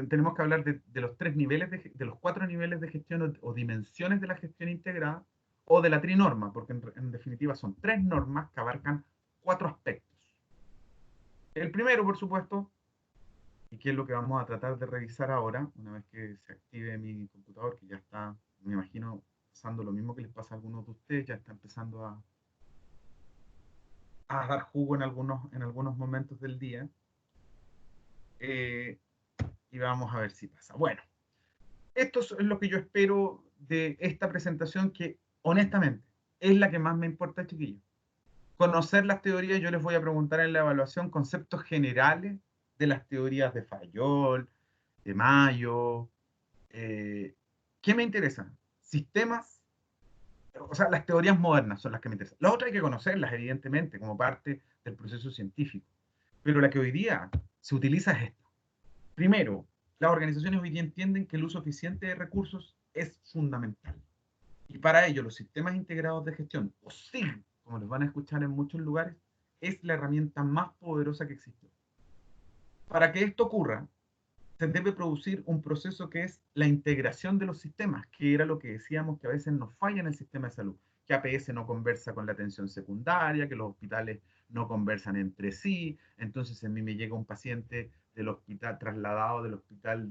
tenemos que hablar de los tres niveles, de los cuatro niveles de gestión o dimensiones de la gestión integrada, o de la trinorma, porque en definitiva son tres normas que abarcan cuatro aspectos. El primero, por supuesto, y que es lo que vamos a tratar de revisar ahora, una vez que se active mi computador, que ya está, me imagino, pasando lo mismo que les pasa a algunos de ustedes, ya está empezando a dar jugo en algunos momentos del día. Eh, y vamos a ver si pasa. Bueno, esto es lo que yo espero de esta presentación, que honestamente es la que más me importa, chiquillos. Conocer las teorías, yo les voy a preguntar en la evaluación conceptos generales de las teorías de Fayol, de Mayo. ¿Qué me interesa? Sistemas, o sea, las teorías modernas son las que me interesan. Las otras hay que conocerlas, evidentemente, como parte del proceso científico. Pero la que hoy día se utiliza es esta. Primero, las organizaciones hoy día entienden que el uso eficiente de recursos es fundamental. Y para ello, los sistemas integrados de gestión, o SIG, como los van a escuchar en muchos lugares, es la herramienta más poderosa que existe. Para que esto ocurra, se debe producir un proceso que es la integración de los sistemas, que era lo que decíamos que a veces nos falla en el sistema de salud, que APS no conversa con la atención secundaria, que los hospitales no conversan entre sí, entonces a mí me llega un paciente del hospital, trasladado del hospital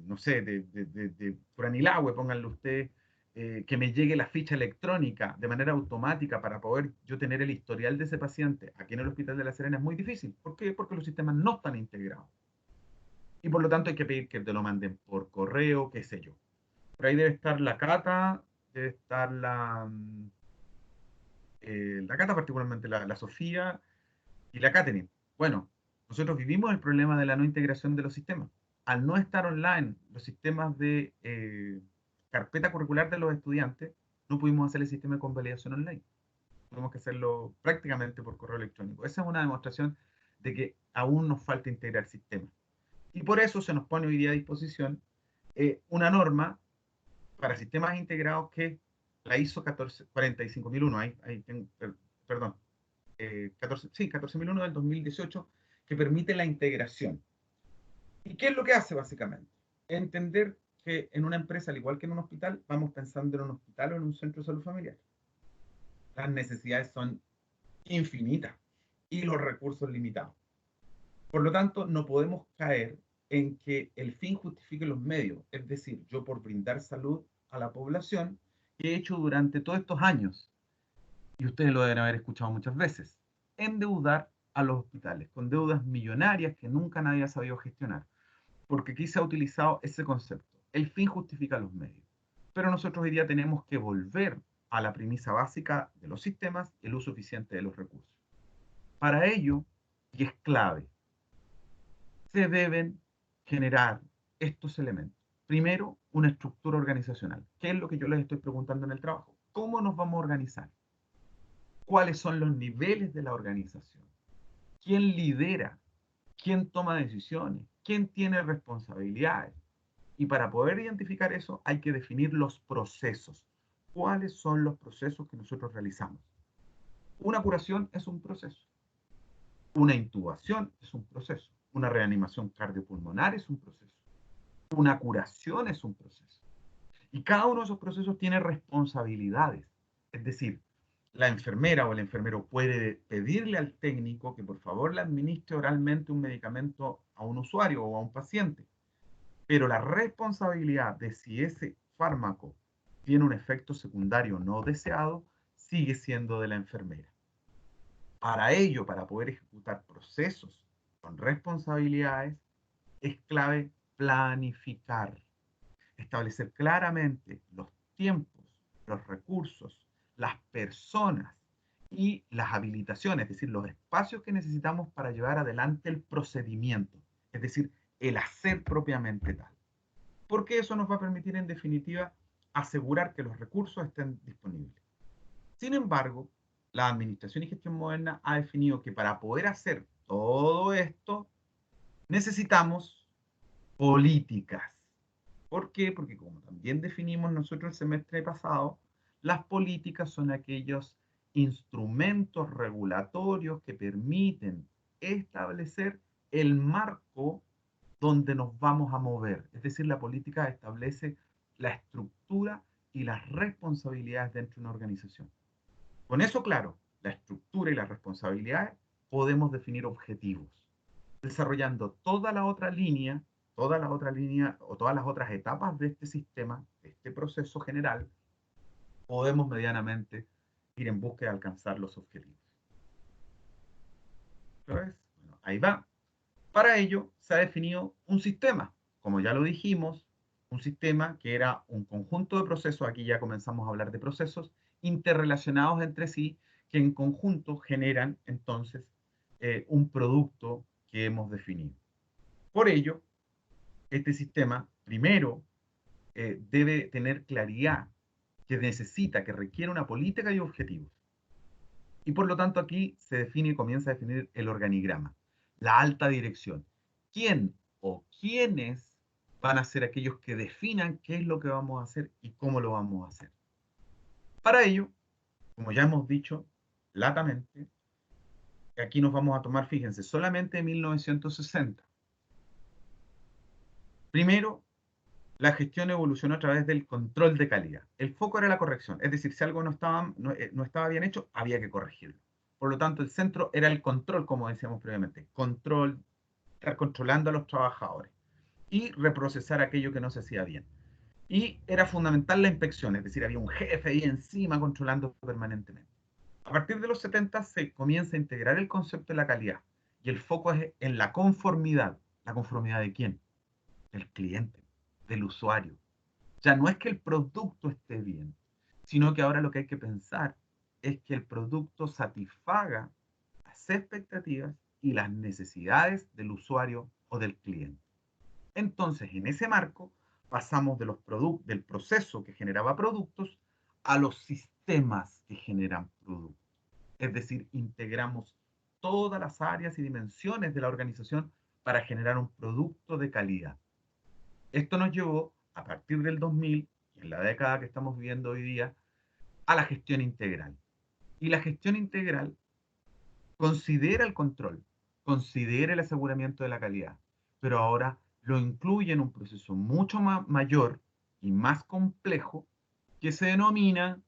no sé, de Puranilahue, pónganle ustedes, que me llegue la ficha electrónica de manera automática para poder yo tener el historial de ese paciente aquí en el Hospital de La Serena es muy difícil. ¿Por qué? Porque los sistemas no están integrados. Y por lo tanto hay que pedir que te lo manden por correo, qué sé yo. Por ahí debe estar la Cata, debe estar la Cata particularmente, la Sofía y la Catherine. Bueno, nosotros vivimos el problema de la no integración de los sistemas. Al no estar online los sistemas de carpeta curricular de los estudiantes, no pudimos hacer el sistema de convalidación online. Tuvimos que hacerlo prácticamente por correo electrónico. Esa es una demostración de que aún nos falta integrar sistemas. Y por eso se nos pone hoy día a disposición una norma para sistemas integrados que la ISO 45001, perdón, 14.001 del 2018, que permite la integración. ¿Y qué es lo que hace básicamente? Entender que en una empresa, al igual que en un hospital, vamos pensando en un hospital o en un centro de salud familiar. Las necesidades son infinitas y los recursos limitados. Por lo tanto, no podemos caer en que el fin justifique los medios. Es decir, yo por brindar salud a la población, que he hecho durante todos estos años, y ustedes lo deben haber escuchado muchas veces, endeudar a los hospitales con deudas millonarias que nunca nadie ha sabido gestionar. Porque aquí se ha utilizado ese concepto. El fin justifica los medios. Pero nosotros hoy día tenemos que volver a la premisa básica de los sistemas, el uso eficiente de los recursos. Para ello, y es clave, se deben generar estos elementos. Primero, una estructura organizacional. ¿Qué es lo que yo les estoy preguntando en el trabajo? ¿Cómo nos vamos a organizar? ¿Cuáles son los niveles de la organización? ¿Quién lidera? ¿Quién toma decisiones? ¿Quién tiene responsabilidades? Y para poder identificar eso hay que definir los procesos. ¿Cuáles son los procesos que nosotros realizamos? Una curación es un proceso. Una intubación es un proceso. Una reanimación cardiopulmonar es un proceso. Una curación es un proceso. Y cada uno de esos procesos tiene responsabilidades. Es decir, la enfermera o el enfermero puede pedirle al técnico que por favor le administre oralmente un medicamento a un usuario o a un paciente. Pero la responsabilidad de si ese fármaco tiene un efecto secundario no deseado sigue siendo de la enfermera. Para ello, para poder ejecutar procesos con responsabilidades, es clave planificar, establecer claramente los tiempos, los recursos, las personas y las habilitaciones, es decir, los espacios que necesitamos para llevar adelante el procedimiento, es decir, el hacer propiamente tal. Porque eso nos va a permitir, en definitiva, asegurar que los recursos estén disponibles. Sin embargo, la Administración y Gestión Moderna ha definido que para poder hacer todo esto necesitamos políticas. ¿Por qué? Porque como también definimos nosotros el semestre pasado, las políticas son aquellos instrumentos regulatorios que permiten establecer el marco donde nos vamos a mover. Es decir, la política establece la estructura y las responsabilidades dentro de una organización. Con eso claro, la estructura y las responsabilidades, podemos definir objetivos, desarrollando toda la otra línea o todas las otras etapas de este sistema, de este proceso general, podemos medianamente ir en busca de alcanzar los objetivos. ¿Ves? Bueno, ahí va. Para ello se ha definido un sistema, como ya lo dijimos, un sistema que era un conjunto de procesos, aquí ya comenzamos a hablar de procesos interrelacionados entre sí, que en conjunto generan entonces un producto que hemos definido. Por ello, este sistema primero debe tener claridad, que necesita, que requiere una política y objetivos. Y por lo tanto aquí se define y comienza a definir el organigrama, la alta dirección. ¿Quién o quiénes van a ser aquellos que definan qué es lo que vamos a hacer y cómo lo vamos a hacer? Para ello, como ya hemos dicho latamente, aquí nos vamos a tomar, fíjense, solamente 1960. Primero, la gestión evolucionó a través del control de calidad. El foco era la corrección, es decir, si algo no estaba bien hecho, había que corregirlo. Por lo tanto, el centro era el control, como decíamos previamente, control, estar controlando a los trabajadores y reprocesar aquello que no se hacía bien. Y era fundamental la inspección, es decir, había un jefe ahí encima controlando permanentemente. A partir de los 70 se comienza a integrar el concepto de la calidad y el foco es en la conformidad. ¿La conformidad de quién? Del cliente, del usuario. Ya no es que el producto esté bien, sino que ahora lo que hay que pensar es que el producto satisfaga las expectativas y las necesidades del usuario o del cliente. Entonces, en ese marco, pasamos de del proceso que generaba productos a los sistemas que generan productos. Es decir, integramos todas las áreas y dimensiones de la organización para generar un producto de calidad. Esto nos llevó, a partir del 2000, y en la década que estamos viviendo hoy día, a la gestión integral. Y la gestión integral considera el control, considera el aseguramiento de la calidad, pero ahora lo incluye en un proceso mucho mayor y más complejo que se denomina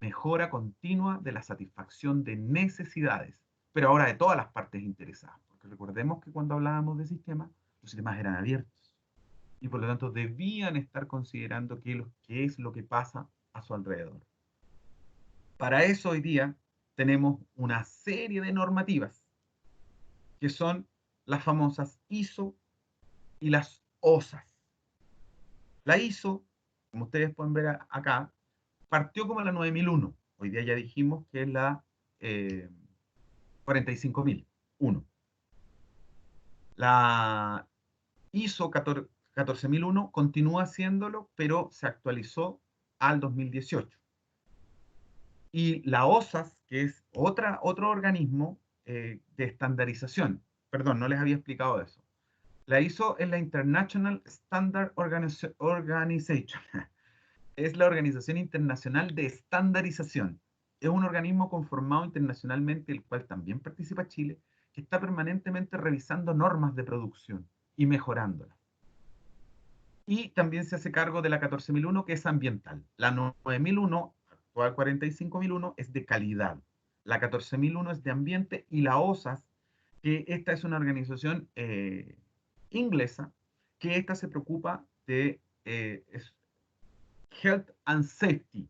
mejora continua de la satisfacción de necesidades, pero ahora de todas las partes interesadas, porque recordemos que cuando hablábamos de sistemas, los sistemas eran abiertos y por lo tanto debían estar considerando qué es lo que pasa a su alrededor. Para eso hoy día tenemos una serie de normativas que son las famosas ISO y las OSAS. La ISO, como ustedes pueden ver acá, partió como la 9001. Hoy día ya dijimos que es la 45001. La ISO 14001 continúa haciéndolo, pero se actualizó al 2018. Y la OSAS, que es otro organismo de estandarización. Perdón, no les había explicado eso. La ISO es la International Standard Organization. Es la Organización Internacional de Estandarización. Es un organismo conformado internacionalmente, el cual también participa Chile, que está permanentemente revisando normas de producción y mejorándolas. Y también se hace cargo de la 14001, que es ambiental. La 9001, actual 45001, es de calidad. La 14001 es de ambiente y la OSAS, que esta es una organización inglesa, que esta se preocupa de Health and Safety.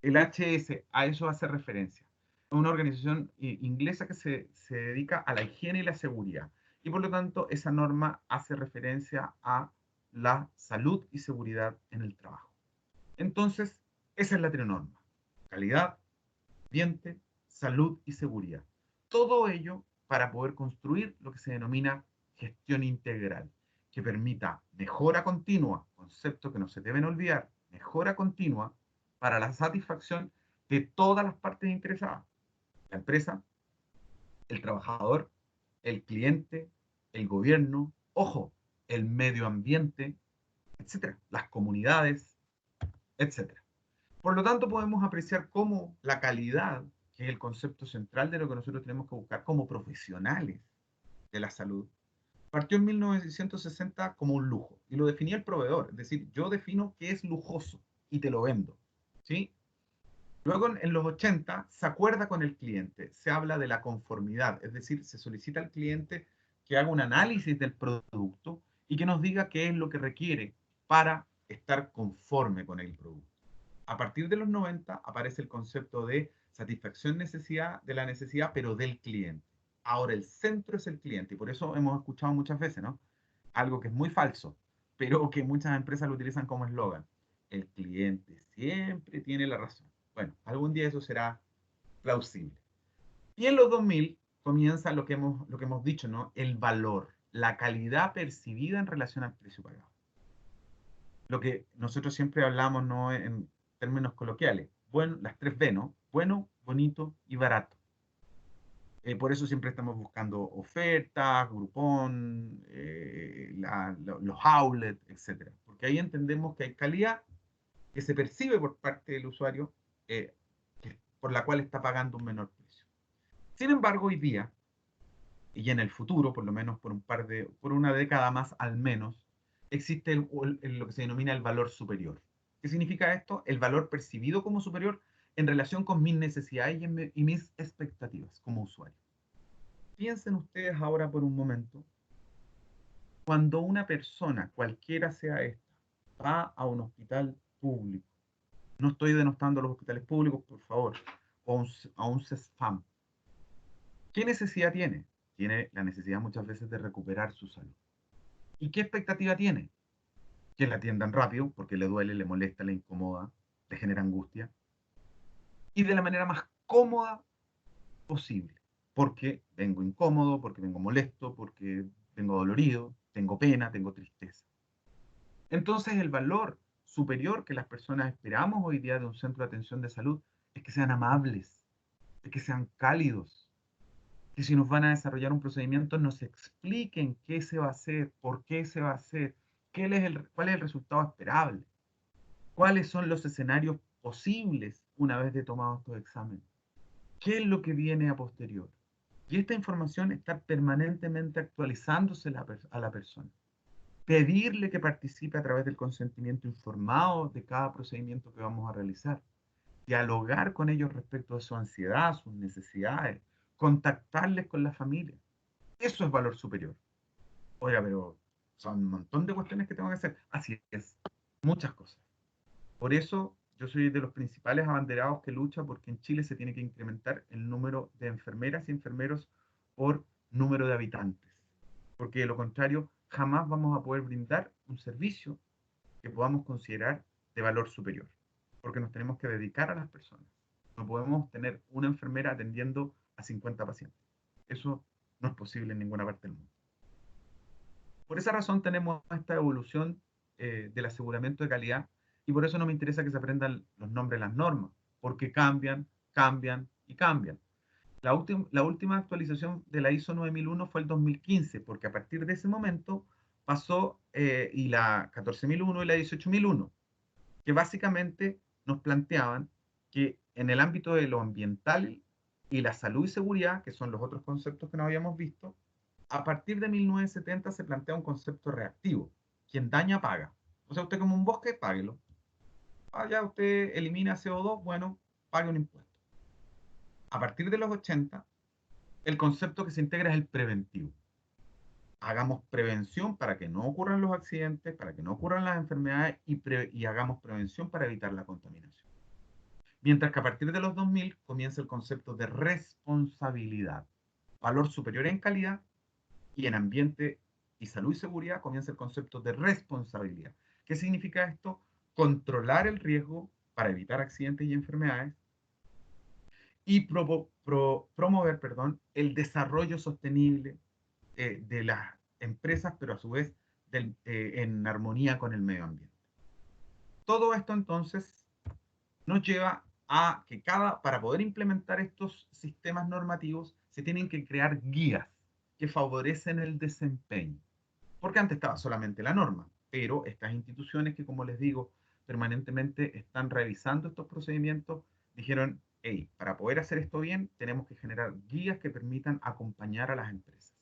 El HS, a eso hace referencia. Es una organización inglesa que se dedica a la higiene y la seguridad. Y por lo tanto, esa norma hace referencia a la salud y seguridad en el trabajo. Entonces, esa es la trinorma. Calidad, ambiente, salud y seguridad. Todo ello para poder construir lo que se denomina gestión integral, que permita mejora continua, concepto que no se deben olvidar, mejora continua para la satisfacción de todas las partes interesadas. La empresa, el trabajador, el cliente, el gobierno, ojo, el medio ambiente, etcétera, las comunidades, etcétera. Por lo tanto, podemos apreciar cómo la calidad, que es el concepto central de lo que nosotros tenemos que buscar como profesionales de la salud, partió en 1960 como un lujo y lo definía el proveedor. Es decir, yo defino qué es lujoso y te lo vendo. ¿Sí? Luego, en los 80, se acuerda con el cliente, se habla de la conformidad, es decir, se solicita al cliente que haga un análisis del producto y que nos diga qué es lo que requiere para estar conforme con el producto. A partir de los 90 aparece el concepto de satisfacción necesidad, de la necesidad, pero del cliente. Ahora el centro es el cliente y por eso hemos escuchado muchas veces, ¿no? Algo que es muy falso, pero que muchas empresas lo utilizan como eslogan. El cliente siempre tiene la razón. Bueno, algún día eso será plausible. Y en los 2000 comienza lo que hemos dicho, ¿no? El valor, la calidad percibida en relación al precio pagado. Lo que nosotros siempre hablamos, ¿no? En términos coloquiales. Bueno, las 3 B, ¿no? Bueno, bonito y barato. Por eso siempre estamos buscando ofertas, Groupon, los outlets, etcétera. Porque ahí entendemos que hay calidad que se percibe por parte del usuario, eh, por la cual está pagando un menor precio. Sin embargo, hoy día, y en el futuro, por lo menos por una década más al menos, existe lo que se denomina el valor superior. ¿Qué significa esto? El valor percibido como superior en relación con mis necesidades y mis expectativas como usuario. Piensen ustedes ahora por un momento, cuando una persona, cualquiera sea esta, va a un hospital público, no estoy denostando los hospitales públicos, por favor, o a un CESFAM, ¿qué necesidad tiene? Tiene la necesidad muchas veces de recuperar su salud. ¿Y qué expectativa tiene? Que la atiendan rápido, porque le duele, le molesta, le incomoda, le genera angustia, y de la manera más cómoda posible, porque vengo incómodo, porque vengo molesto, porque vengo dolorido, tengo pena, tengo tristeza. Entonces el valor superior que las personas esperamos hoy día de un centro de atención de salud es que sean amables, es que sean cálidos, que si nos van a desarrollar un procedimiento nos expliquen qué se va a hacer, por qué se va a hacer, cuál es el resultado esperable, cuáles son los escenarios posibles una vez de tomados estos exámenes, qué es lo que viene a posterior. Y esta información está permanentemente actualizándose a la persona. Pedirle que participe a través del consentimiento informado de cada procedimiento que vamos a realizar. Dialogar con ellos respecto de su ansiedad, sus necesidades, contactarles con la familia. Eso es valor superior. Oiga, pero son un montón de cuestiones que tengo que hacer. Así es, muchas cosas. Por eso yo soy de los principales abanderados que lucha porque en Chile se tiene que incrementar el número de enfermeras y enfermeros por número de habitantes. Porque de lo contrario, jamás vamos a poder brindar un servicio que podamos considerar de valor superior. Porque nos tenemos que dedicar a las personas. No podemos tener una enfermera atendiendo a 50 pacientes. Eso no es posible en ninguna parte del mundo. Por esa razón tenemos esta evolución del aseguramiento de calidad y por eso no me interesa que se aprendan los nombres de las normas, porque cambian, cambian y cambian. La última actualización de la ISO 9001 fue el 2015, porque a partir de ese momento pasó y la 14001 y la 18001, que básicamente nos planteaban que en el ámbito de lo ambiental y la salud y seguridad, que son los otros conceptos que no habíamos visto, a partir de 1970 se plantea un concepto reactivo. Quien daña paga. O sea, usted como un bosque, páguelo. Ah, ya usted elimina CO2, bueno, pague un impuesto. A partir de los 80, el concepto que se integra es el preventivo. Hagamos prevención para que no ocurran los accidentes, para que no ocurran las enfermedades y hagamos prevención para evitar la contaminación. Mientras que a partir de los 2000 comienza el concepto de responsabilidad. Valor superior en calidad y en ambiente y salud y seguridad comienza el concepto de responsabilidad. ¿Qué significa esto? Controlar el riesgo para evitar accidentes y enfermedades y promover, perdón, el desarrollo sostenible de las empresas, pero a su vez en armonía con el medio ambiente. Todo esto entonces nos lleva a que para poder implementar estos sistemas normativos, se tienen que crear guías que favorecen el desempeño. Porque antes estaba solamente la norma, pero estas instituciones que, como les digo, permanentemente están revisando estos procedimientos, dijeron, hey, para poder hacer esto bien, tenemos que generar guías que permitan acompañar a las empresas.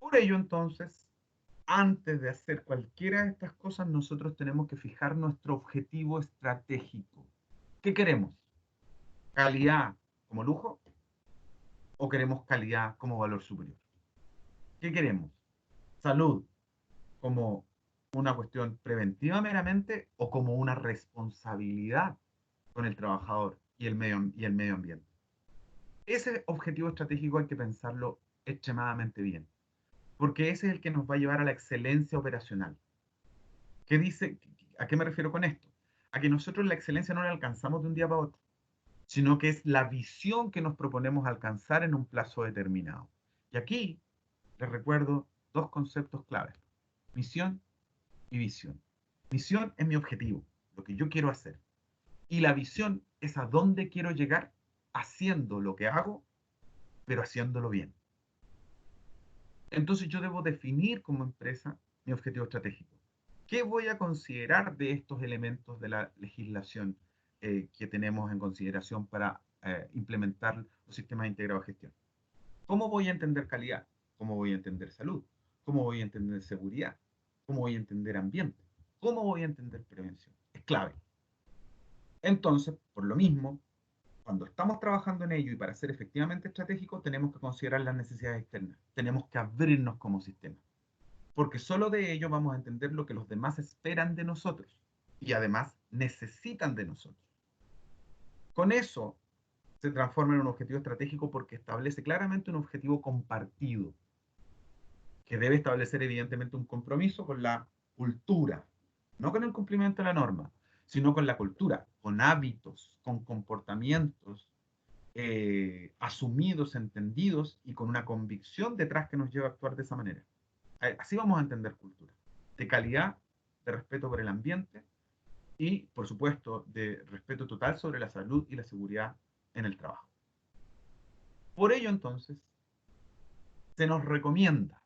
Por ello, entonces, antes de hacer cualquiera de estas cosas, nosotros tenemos que fijar nuestro objetivo estratégico. ¿Qué queremos? ¿Calidad como lujo o queremos calidad como valor superior? ¿Qué queremos? ¿Salud como una cuestión preventiva meramente o como una responsabilidad con el trabajador y el medio ambiente? Ese objetivo estratégico hay que pensarlo extremadamente bien, porque ese es el que nos va a llevar a la excelencia operacional. ¿Qué dice? ¿A qué me refiero con esto? A que nosotros la excelencia no la alcanzamos de un día para otro, sino que es la visión que nos proponemos alcanzar en un plazo determinado. Y aquí les recuerdo dos conceptos claves: misión y visión. Misión es mi objetivo, lo que yo quiero hacer. Y la visión es a dónde quiero llegar haciendo lo que hago, pero haciéndolo bien. Entonces yo debo definir como empresa mi objetivo estratégico. ¿Qué voy a considerar de estos elementos de la legislación que tenemos en consideración para implementar los sistemas integrados de gestión? ¿Cómo voy a entender calidad? ¿Cómo voy a entender salud? ¿Cómo voy a entender seguridad? ¿Cómo voy a entender ambiente? ¿Cómo voy a entender prevención? Es clave. Entonces, por lo mismo, cuando estamos trabajando en ello y para ser efectivamente estratégico, tenemos que considerar las necesidades externas. Tenemos que abrirnos como sistema, porque solo de ello vamos a entender lo que los demás esperan de nosotros y además necesitan de nosotros. Con eso se transforma en un objetivo estratégico porque establece claramente un objetivo compartido, que debe establecer evidentemente un compromiso con la cultura, no con el cumplimiento de la norma, sino con la cultura, con hábitos, con comportamientos asumidos, entendidos y con una convicción detrás que nos lleva a actuar de esa manera. Así vamos a entender cultura, de calidad, de respeto por el ambiente y, por supuesto, de respeto total sobre la salud y la seguridad en el trabajo. Por ello, entonces, se nos recomienda,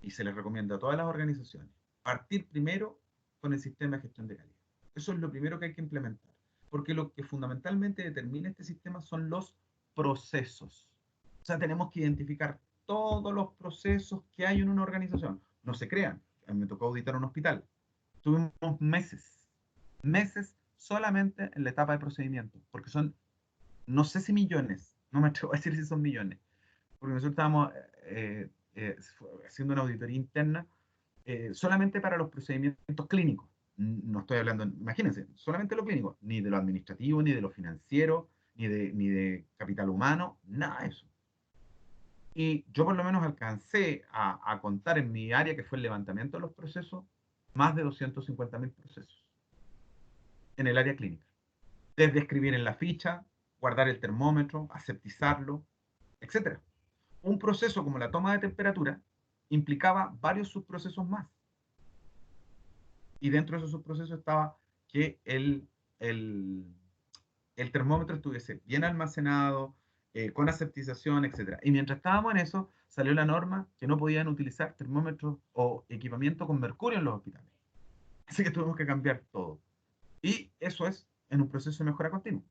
y se les recomienda a todas las organizaciones, partir primero con el sistema de gestión de calidad. Eso es lo primero que hay que implementar, porque lo que fundamentalmente determina este sistema son los procesos. O sea, tenemos que identificar todos los procesos que hay en una organización. No se crean. A mí me tocó auditar un hospital. Tuvimos meses solamente en la etapa de procedimiento, porque son, no sé si millones, no me atrevo a decir si son millones, porque nosotros estábamos haciendo una auditoría interna solamente para los procedimientos clínicos. No estoy hablando, imagínense, solamente lo clínico, ni de lo administrativo, ni de lo financiero, ni de capital humano, nada de eso. Y yo por lo menos alcancé a contar en mi área, que fue el levantamiento de los procesos, más de 250.000 procesos en el área clínica. Desde escribir en la ficha, guardar el termómetro, aseptizarlo, etcétera. Un proceso como la toma de temperatura implicaba varios subprocesos más. Y dentro de esos subprocesos estaba que el termómetro estuviese bien almacenado, con aseptización, etc. Y mientras estábamos en eso, salió la norma que no podían utilizar termómetros o equipamiento con mercurio en los hospitales. Así que tuvimos que cambiar todo. Y eso es en un proceso de mejora continua.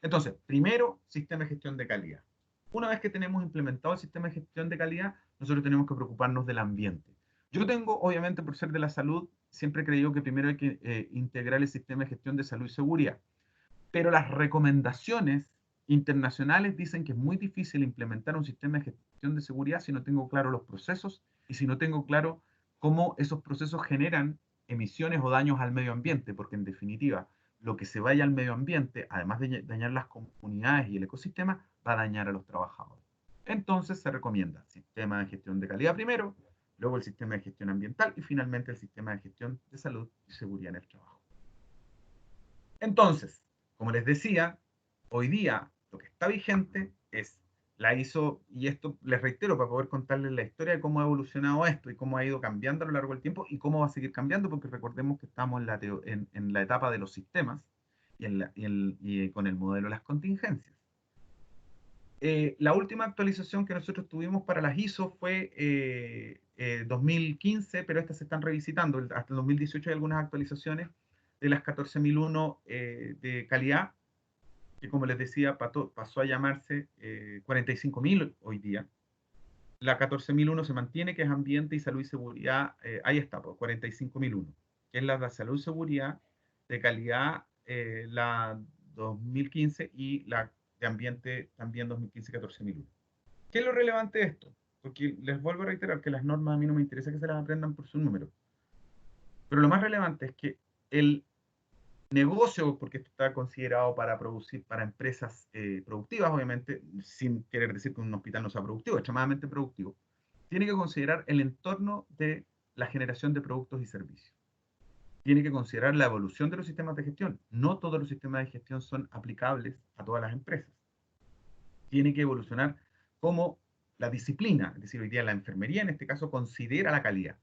Entonces, primero, sistema de gestión de calidad. Una vez que tenemos implementado el sistema de gestión de calidad, nosotros tenemos que preocuparnos del ambiente. Yo tengo, obviamente, por ser de la salud, siempre he creído que primero hay que integrar el sistema de gestión de salud y seguridad. Pero las recomendaciones internacionales dicen que es muy difícil implementar un sistema de gestión de seguridad si no tengo claro los procesos y si no tengo claro cómo esos procesos generan emisiones o daños al medio ambiente, porque en definitiva, lo que se vaya al medio ambiente, además de dañar las comunidades y el ecosistema, va a dañar a los trabajadores. Entonces se recomienda sistema de gestión de calidad primero, luego el sistema de gestión ambiental y finalmente el sistema de gestión de salud y seguridad en el trabajo. Entonces, como les decía, hoy día lo que está vigente es la ISO, y esto les reitero para poder contarles la historia de cómo ha evolucionado esto y cómo ha ido cambiando a lo largo del tiempo y cómo va a seguir cambiando, porque recordemos que estamos en la etapa de los sistemas y con el modelo de las contingencias. La última actualización que nosotros tuvimos para las ISO fue 2015, pero estas se están revisitando. Hasta el 2018 hay algunas actualizaciones de las 14.001 de calidad, que como les decía, pasó a llamarse 45.000 hoy día. La 14.001 se mantiene, que es ambiente y salud y seguridad, ahí está, pues, 45.001, que es la de salud y seguridad de calidad, la 2015, y la de ambiente también 2015, 14.001. ¿Qué es lo relevante de esto? Porque les vuelvo a reiterar que las normas a mí no me interesa que se las aprendan por su número, pero lo más relevante es que el negocio, porque esto está considerado para producir, para empresas productivas, obviamente, sin querer decir que un hospital no sea productivo, extremadamente productivo, tiene que considerar el entorno de la generación de productos y servicios. Tiene que considerar la evolución de los sistemas de gestión. No todos los sistemas de gestión son aplicables a todas las empresas. Tiene que evolucionar como la disciplina, es decir, hoy día la enfermería en este caso considera la calidad,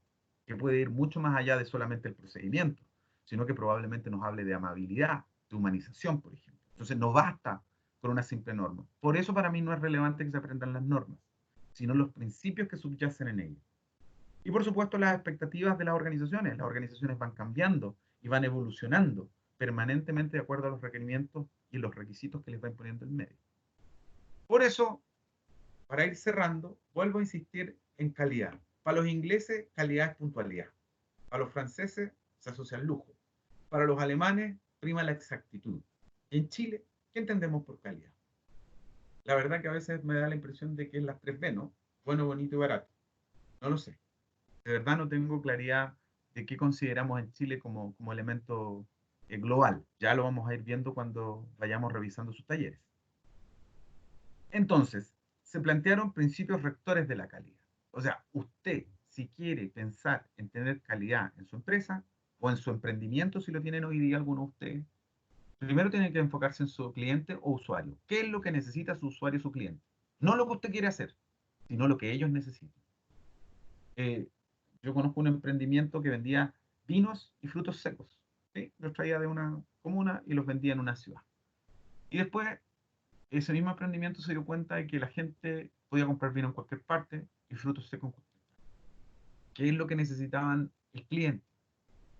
que puede ir mucho más allá de solamente el procedimiento, sino que probablemente nos hable de amabilidad, de humanización, por ejemplo. Entonces no basta con una simple norma. Por eso para mí no es relevante que se aprendan las normas, sino los principios que subyacen en ellas. Y por supuesto las expectativas de las organizaciones. Las organizaciones van cambiando y van evolucionando permanentemente de acuerdo a los requerimientos y los requisitos que les va imponiendo el medio. Por eso, para ir cerrando, vuelvo a insistir en calidad. Para los ingleses, calidad es puntualidad. A los franceses se asocia al lujo. Para los alemanes prima la exactitud. En Chile, ¿qué entendemos por calidad? La verdad que a veces me da la impresión de que es las 3B, ¿no? Bueno, bonito y barato. No lo sé. De verdad no tengo claridad de qué consideramos en Chile como elemento global. Ya lo vamos a ir viendo cuando vayamos revisando sus talleres. Entonces, se plantearon principios rectores de la calidad. O sea, usted, si quiere pensar en tener calidad en su empresa o en su emprendimiento, si lo tienen hoy día alguno de ustedes, primero tiene que enfocarse en su cliente o usuario. ¿Qué es lo que necesita su usuario y su cliente? No lo que usted quiere hacer, sino lo que ellos necesitan. Eh, yo conozco un emprendimiento que vendía vinos y frutos secos. ¿Sí? Los traía de una comuna y los vendía en una ciudad. Y después ese mismo emprendimiento se dio cuenta de que la gente podía comprar vino en cualquier parte y frutos secos en cualquier parte. ¿Qué es lo que necesitaban el cliente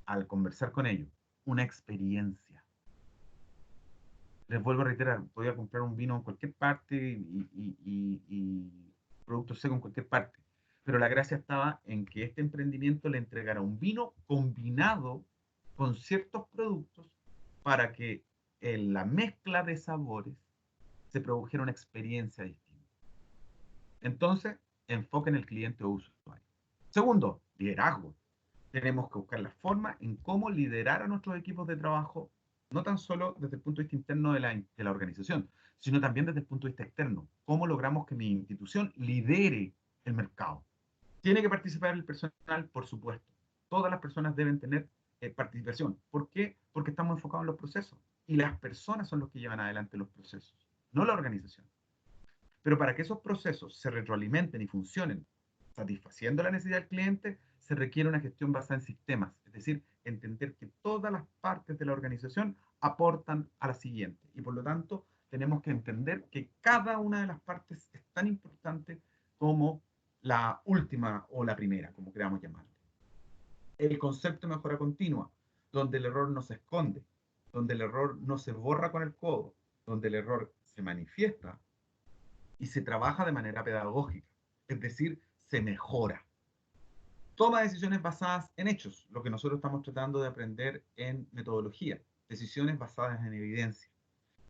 al conversar con ellos? Una experiencia. Les vuelvo a reiterar, podía comprar un vino en cualquier parte y productos secos en cualquier parte. Pero la gracia estaba en que este emprendimiento le entregara un vino combinado con ciertos productos para que en la mezcla de sabores se produjera una experiencia distinta. Entonces, enfoque en el cliente o usuario. Segundo, liderazgo. Tenemos que buscar la forma en cómo liderar a nuestros equipos de trabajo, no tan solo desde el punto de vista interno de la organización, sino también desde el punto de vista externo. ¿Cómo logramos que mi institución lidere el mercado? ¿Tiene que participar el personal? Por supuesto. Todas las personas deben tener participación. ¿Por qué? Porque estamos enfocados en los procesos. Y las personas son los que llevan adelante los procesos, no la organización. Pero para que esos procesos se retroalimenten y funcionen satisfaciendo la necesidad del cliente, se requiere una gestión basada en sistemas, es decir, entender que todas las partes de la organización aportan a la siguiente. Y por lo tanto, tenemos que entender que cada una de las partes es tan importante como la última o la primera, como queramos llamarle. El concepto de mejora continua, donde el error no se esconde, donde el error no se borra con el codo, donde el error se manifiesta y se trabaja de manera pedagógica, es decir, se mejora. Toma decisiones basadas en hechos, lo que nosotros estamos tratando de aprender en metodología, decisiones basadas en evidencia.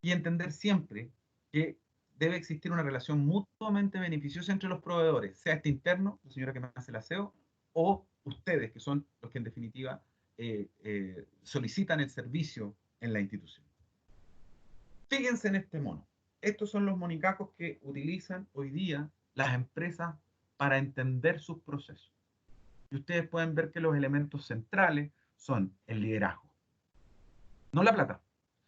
Y entender siempre que debe existir una relación mutuamente beneficiosa entre los proveedores, sea este interno, la señora que me hace el aseo, o ustedes, que son los que en definitiva solicitan el servicio en la institución. Fíjense en este mono. Estos son los monicacos que utilizan hoy día las empresas para entender sus procesos. Y ustedes pueden ver que los elementos centrales son el liderazgo, no la plata.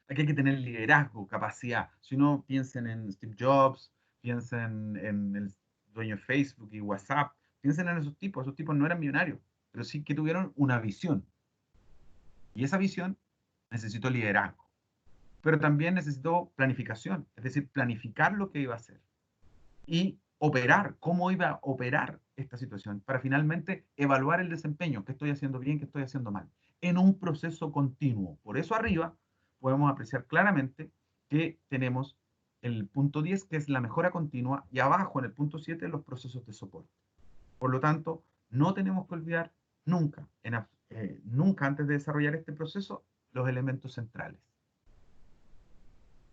Aquí hay que tener liderazgo, capacidad. Si no, piensen en Steve Jobs, piensen en el dueño de Facebook y WhatsApp, piensen en esos tipos no eran millonarios, pero sí que tuvieron una visión. Y esa visión necesitó liderazgo, pero también necesitó planificación, es decir, planificar lo que iba a hacer y operar, cómo iba a operar esta situación para finalmente evaluar el desempeño, qué estoy haciendo bien, qué estoy haciendo mal, en un proceso continuo. Por eso arriba podemos apreciar claramente que tenemos el punto 10, que es la mejora continua, y abajo en el punto 7, los procesos de soporte. Por lo tanto, no tenemos que olvidar nunca, nunca antes de desarrollar este proceso, los elementos centrales.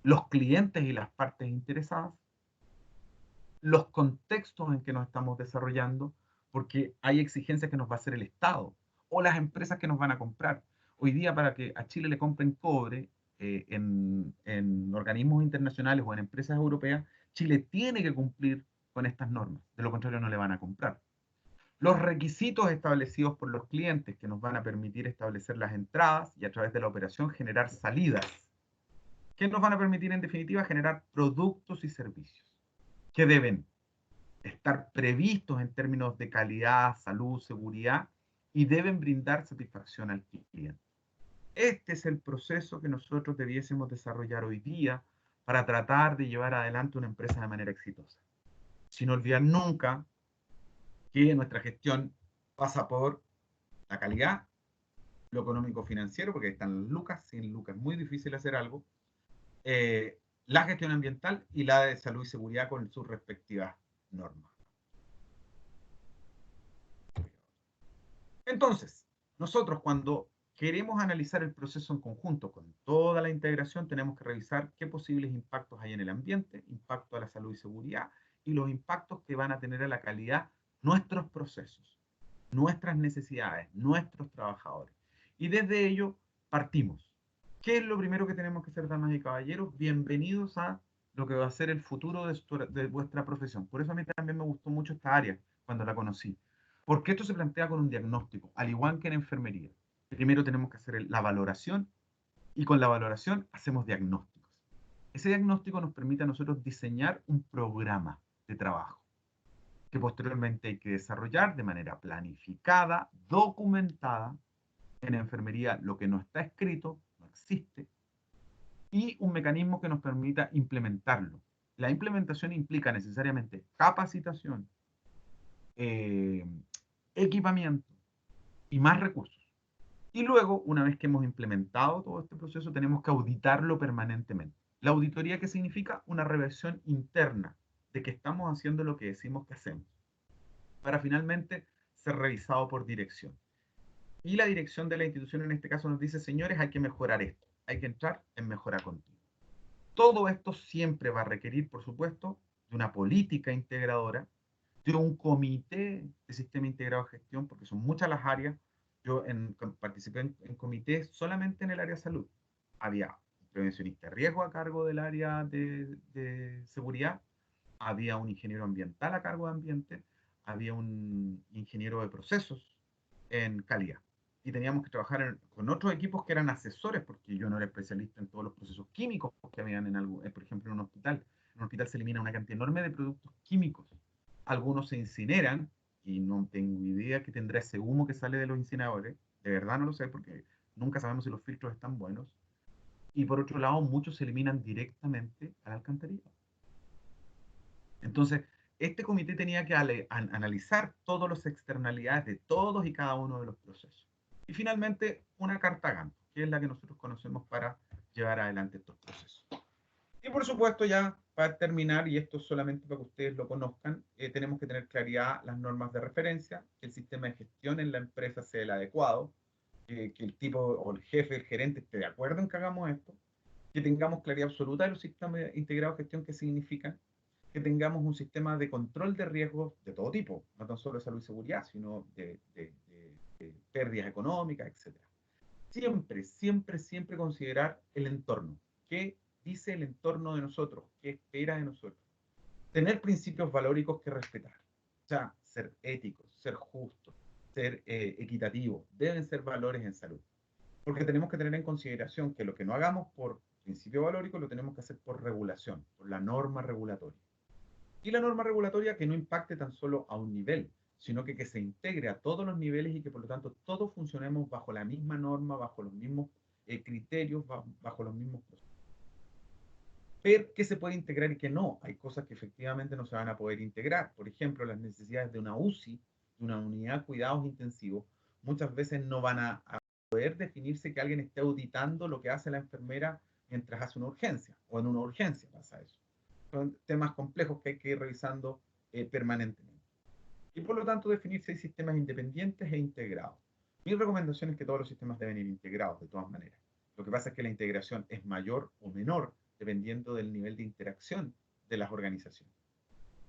Los clientes y las partes interesadas, los contextos en que nos estamos desarrollando, porque hay exigencias que nos va a hacer el Estado o las empresas que nos van a comprar. Hoy día, para que a Chile le compren cobre en organismos internacionales o en empresas europeas, Chile tiene que cumplir con estas normas, de lo contrario no le van a comprar. Los requisitos establecidos por los clientes que nos van a permitir establecer las entradas y a través de la operación generar salidas, que nos van a permitir en definitiva generar productos y servicios que deben estar previstos en términos de calidad, salud, seguridad y deben brindar satisfacción al cliente. Este es el proceso que nosotros debiésemos desarrollar hoy día para tratar de llevar adelante una empresa de manera exitosa. Sin olvidar nunca que nuestra gestión pasa por la calidad, lo económico-financiero, porque ahí están las lucas, sin lucas es muy difícil hacer algo, la gestión ambiental y la de salud y seguridad con sus respectivas normas. Entonces, Nosotros cuando queremos analizar el proceso en conjunto con toda la integración, tenemos que revisar qué posibles impactos hay en el ambiente, impacto a la salud y seguridad, y los impactos que van a tener a la calidad nuestros procesos, nuestras necesidades, nuestros trabajadores. Y desde ello partimos. ¿Qué es lo primero que tenemos que hacer, damas y caballeros? Bienvenidos a lo que va a ser el futuro de vuestra profesión. Por eso a mí también me gustó mucho esta área cuando la conocí. Porque esto se plantea con un diagnóstico, al igual que en enfermería. Primero tenemos que hacer la valoración y con la valoración hacemos diagnósticos. Ese diagnóstico nos permite a nosotros diseñar un programa de trabajo que posteriormente hay que desarrollar de manera planificada, documentada. En enfermería lo que no está escrito no existe, y un mecanismo que nos permita implementarlo. La implementación implica necesariamente capacitación, eh, equipamiento y más recursos. Y luego, una vez que hemos implementado todo este proceso, tenemos que auditarlo permanentemente. La auditoría, ¿qué significa? Una revisión interna de que estamos haciendo lo que decimos que hacemos, para finalmente ser revisado por dirección. Y la dirección de la institución en este caso nos dice, señores, hay que mejorar esto, hay que entrar en mejora continua. Todo esto siempre va a requerir, por supuesto, de una política integradora, de un comité de sistema integrado de gestión, porque son muchas las áreas. Yo participé en comités solamente en el área de salud. Había un prevencionista de riesgo a cargo del área de seguridad, había un ingeniero ambiental a cargo de ambiente, había un ingeniero de procesos en calidad. Y teníamos que trabajar con otros equipos que eran asesores, porque yo no era especialista en todos los procesos químicos que habían en algo, por ejemplo, en un hospital. En un hospital se elimina una cantidad enorme de productos químicos. Algunos se incineran, y no tengo idea que tendrá ese humo que sale de los incineradores. De verdad no lo sé, porque nunca sabemos si los filtros están buenos. Y por otro lado, muchos se eliminan directamente al alcantarillado. Entonces, este comité tenía que analizar todas las externalidades de todos y cada uno de los procesos. Y finalmente, una carta Gantt, que es la que nosotros conocemos para llevar adelante estos procesos. Y por supuesto, ya para terminar, y esto solamente para que ustedes lo conozcan, tenemos que tener claridad las normas de referencia, que el sistema de gestión en la empresa sea el adecuado, que el tipo o el jefe, el gerente esté de acuerdo en que hagamos esto, que tengamos claridad absoluta de los sistemas integrados de gestión que significan, que tengamos un sistema de control de riesgos de todo tipo, no tan solo de salud y seguridad, sino de pérdidas económicas, etcétera. Siempre, siempre, siempre considerar el entorno. ¿Qué dice el entorno de nosotros? ¿Qué espera de nosotros? Tener principios valóricos que respetar. O sea, ser éticos, ser justos, ser equitativos. Deben ser valores en salud. Porque tenemos que tener en consideración que lo que no hagamos por principio valórico lo tenemos que hacer por regulación, por la norma regulatoria. Y la norma regulatoria que no impacte tan solo a un nivel, sino que se integre a todos los niveles y que por lo tanto todos funcionemos bajo la misma norma, bajo los mismos criterios, bajo los mismos procesos. Ver qué se puede integrar y qué no. Hay cosas que efectivamente no se van a poder integrar. Por ejemplo, las necesidades de una UCI, de una unidad de cuidados intensivos, muchas veces no van a poder definirse que alguien esté auditando lo que hace la enfermera mientras hace una urgencia, o en una urgencia pasa eso. Son temas complejos que hay que ir revisando permanentemente. Y por lo tanto definir si hay sistemas independientes e integrados. Mi recomendación es que todos los sistemas deben ir integrados de todas maneras. Lo que pasa es que la integración es mayor o menor dependiendo del nivel de interacción de las organizaciones.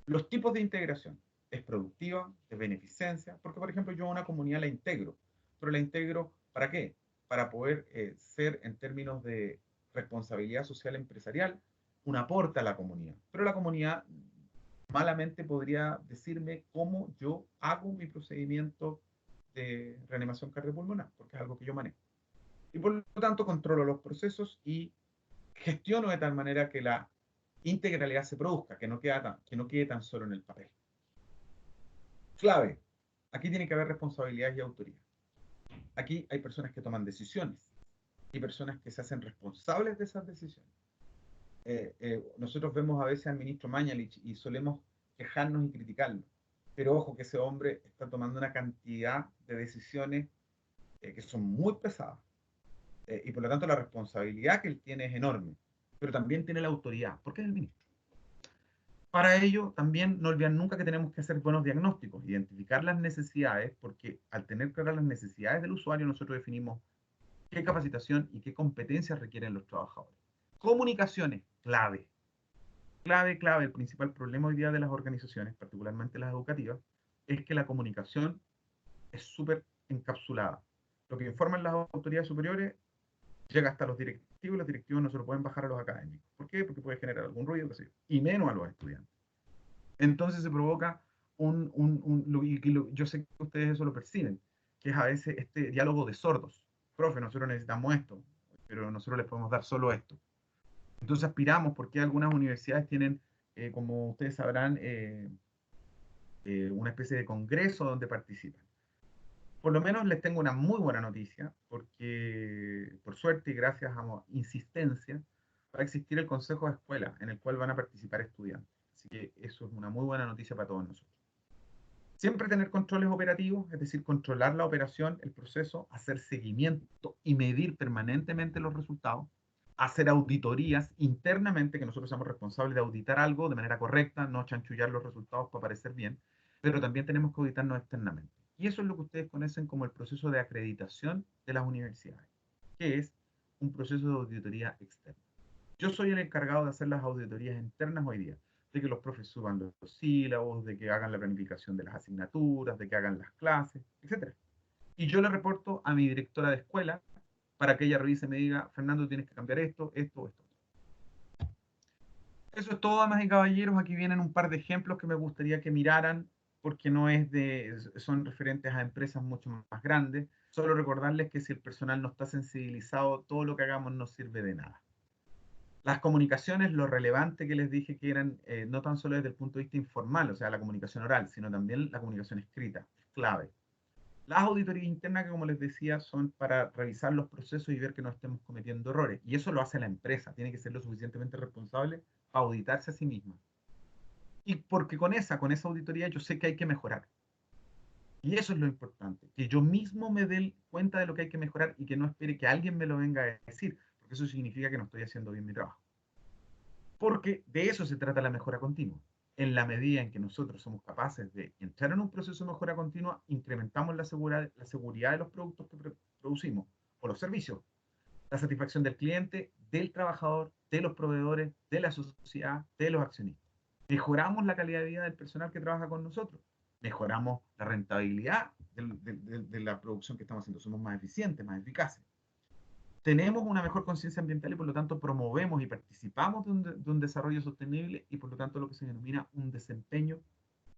Los tipos de integración es productiva, es beneficencia, porque por ejemplo yo a una comunidad la integro, pero la integro ¿para qué? Para poder ser en términos de responsabilidad social empresarial un aporte a la comunidad. Pero la comunidad malamente podría decirme cómo yo hago mi procedimiento de reanimación cardiopulmonar, porque es algo que yo manejo. Y por lo tanto controlo los procesos y gestiono de tal manera que la integralidad se produzca, que no quede tan solo en el papel. Clave, aquí tiene que haber responsabilidad y autoridad. Aquí hay personas que toman decisiones y personas que se hacen responsables de esas decisiones. Nosotros vemos a veces al ministro Mañalich y solemos quejarnos y criticarlo, pero ojo que ese hombre está tomando una cantidad de decisiones que son muy pesadas, y por lo tanto la responsabilidad que él tiene es enorme, pero también tiene la autoridad, porque es el ministro. Para ello, también no olviden nunca que tenemos que hacer buenos diagnósticos, identificar las necesidades, porque al tener claras las necesidades del usuario, nosotros definimos qué capacitación y qué competencias requieren los trabajadores. Comunicaciones, clave. Clave, clave. El principal problema hoy día de las organizaciones, particularmente las educativas, es que la comunicación es súper encapsulada. Lo que informan las autoridades superiores llega hasta los directivos y los directivos no se lo pueden bajar a los académicos. ¿Por qué? Porque puede generar algún ruido, qué sé yo, y menos a los estudiantes. Entonces se provoca yo sé que ustedes eso lo perciben, que es a veces este diálogo de sordos. Profe, nosotros necesitamos esto, pero nosotros les podemos dar solo esto. Entonces aspiramos, porque algunas universidades tienen, como ustedes sabrán, una especie de congreso donde participan. Por lo menos les tengo una muy buena noticia, porque por suerte y gracias a insistencia, va a existir el Consejo de Escuela, en el cual van a participar estudiantes. Así que eso es una muy buena noticia para todos nosotros. Siempre tener controles operativos, es decir, controlar la operación, el proceso, hacer seguimiento y medir permanentemente los resultados, hacer auditorías internamente, que nosotros somos responsables de auditar algo de manera correcta, no chanchullar los resultados para parecer bien, pero también tenemos que auditarnos externamente. Y eso es lo que ustedes conocen como el proceso de acreditación de las universidades, que es un proceso de auditoría externa. Yo soy el encargado de hacer las auditorías internas hoy día, de que los profes suban los sílabos, de que hagan la planificación de las asignaturas, de que hagan las clases, etc. Y yo le reporto a mi directora de escuela para que ella revise y me diga, Fernando, tienes que cambiar esto, esto, esto. Eso es todo, damas y caballeros. Aquí vienen un par de ejemplos que me gustaría que miraran, porque no es de, son referentes a empresas mucho más grandes. Solo recordarles que si el personal no está sensibilizado, todo lo que hagamos no sirve de nada. Las comunicaciones, lo relevante que les dije que eran no tan solo desde el punto de vista informal, o sea, la comunicación oral, sino también la comunicación escrita, es clave. Las auditorías internas, que como les decía, son para revisar los procesos y ver que no estemos cometiendo errores. Y eso lo hace la empresa, tiene que ser lo suficientemente responsable para auditarse a sí misma. Y porque con esa auditoría yo sé que hay que mejorar. Y eso es lo importante, que yo mismo me dé cuenta de lo que hay que mejorar y que no espere que alguien me lo venga a decir, porque eso significa que no estoy haciendo bien mi trabajo. Porque de eso se trata la mejora continua. En la medida en que nosotros somos capaces de entrar en un proceso de mejora continua, incrementamos la seguridad de los productos que producimos o los servicios, la satisfacción del cliente, del trabajador, de los proveedores, de la sociedad, de los accionistas. Mejoramos la calidad de vida del personal que trabaja con nosotros. Mejoramos la rentabilidad de la producción que estamos haciendo. Somos más eficientes, más eficaces. Tenemos una mejor conciencia ambiental y por lo tanto promovemos y participamos de un desarrollo sostenible y por lo tanto lo que se denomina un desempeño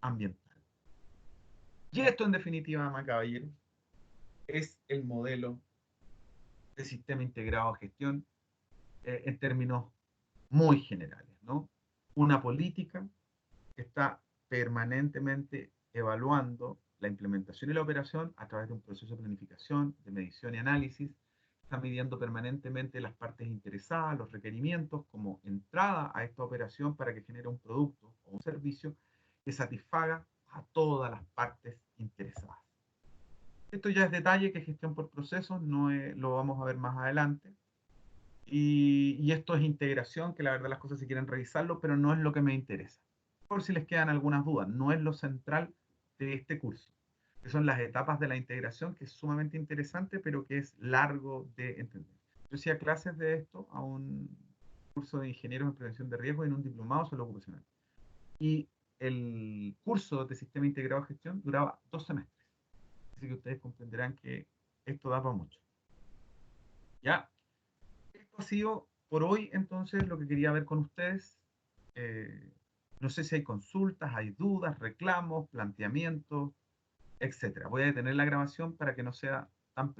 ambiental. Y esto en definitiva, damas y caballeros, es el modelo de sistema integrado de gestión en términos muy generales, ¿no? Una política que está permanentemente evaluando la implementación y la operación a través de un proceso de planificación, de medición y análisis. Está midiendo permanentemente las partes interesadas, los requerimientos como entrada a esta operación para que genere un producto o un servicio que satisfaga a todas las partes interesadas. Esto ya es detalle, que gestión por procesos, no lo vamos a ver más adelante. Y esto es integración, que la verdad las cosas si quieren revisarlo, pero no es lo que me interesa. Por si les quedan algunas dudas, no es lo central de este curso, que son las etapas de la integración, que es sumamente interesante, pero que es largo de entender. Yo hacía clases de esto a un curso de ingenieros en prevención de riesgos y en un diplomado sobre ocupacional. Y el curso de sistema integrado de gestión duraba 2 semestres. Así que ustedes comprenderán que esto da para mucho. ¿Ya? Esto ha sido por hoy entonces lo que quería ver con ustedes. Eh, no sé si hay consultas, hay dudas, reclamos, planteamientos, etcétera. Voy a detener la grabación para que no sea tan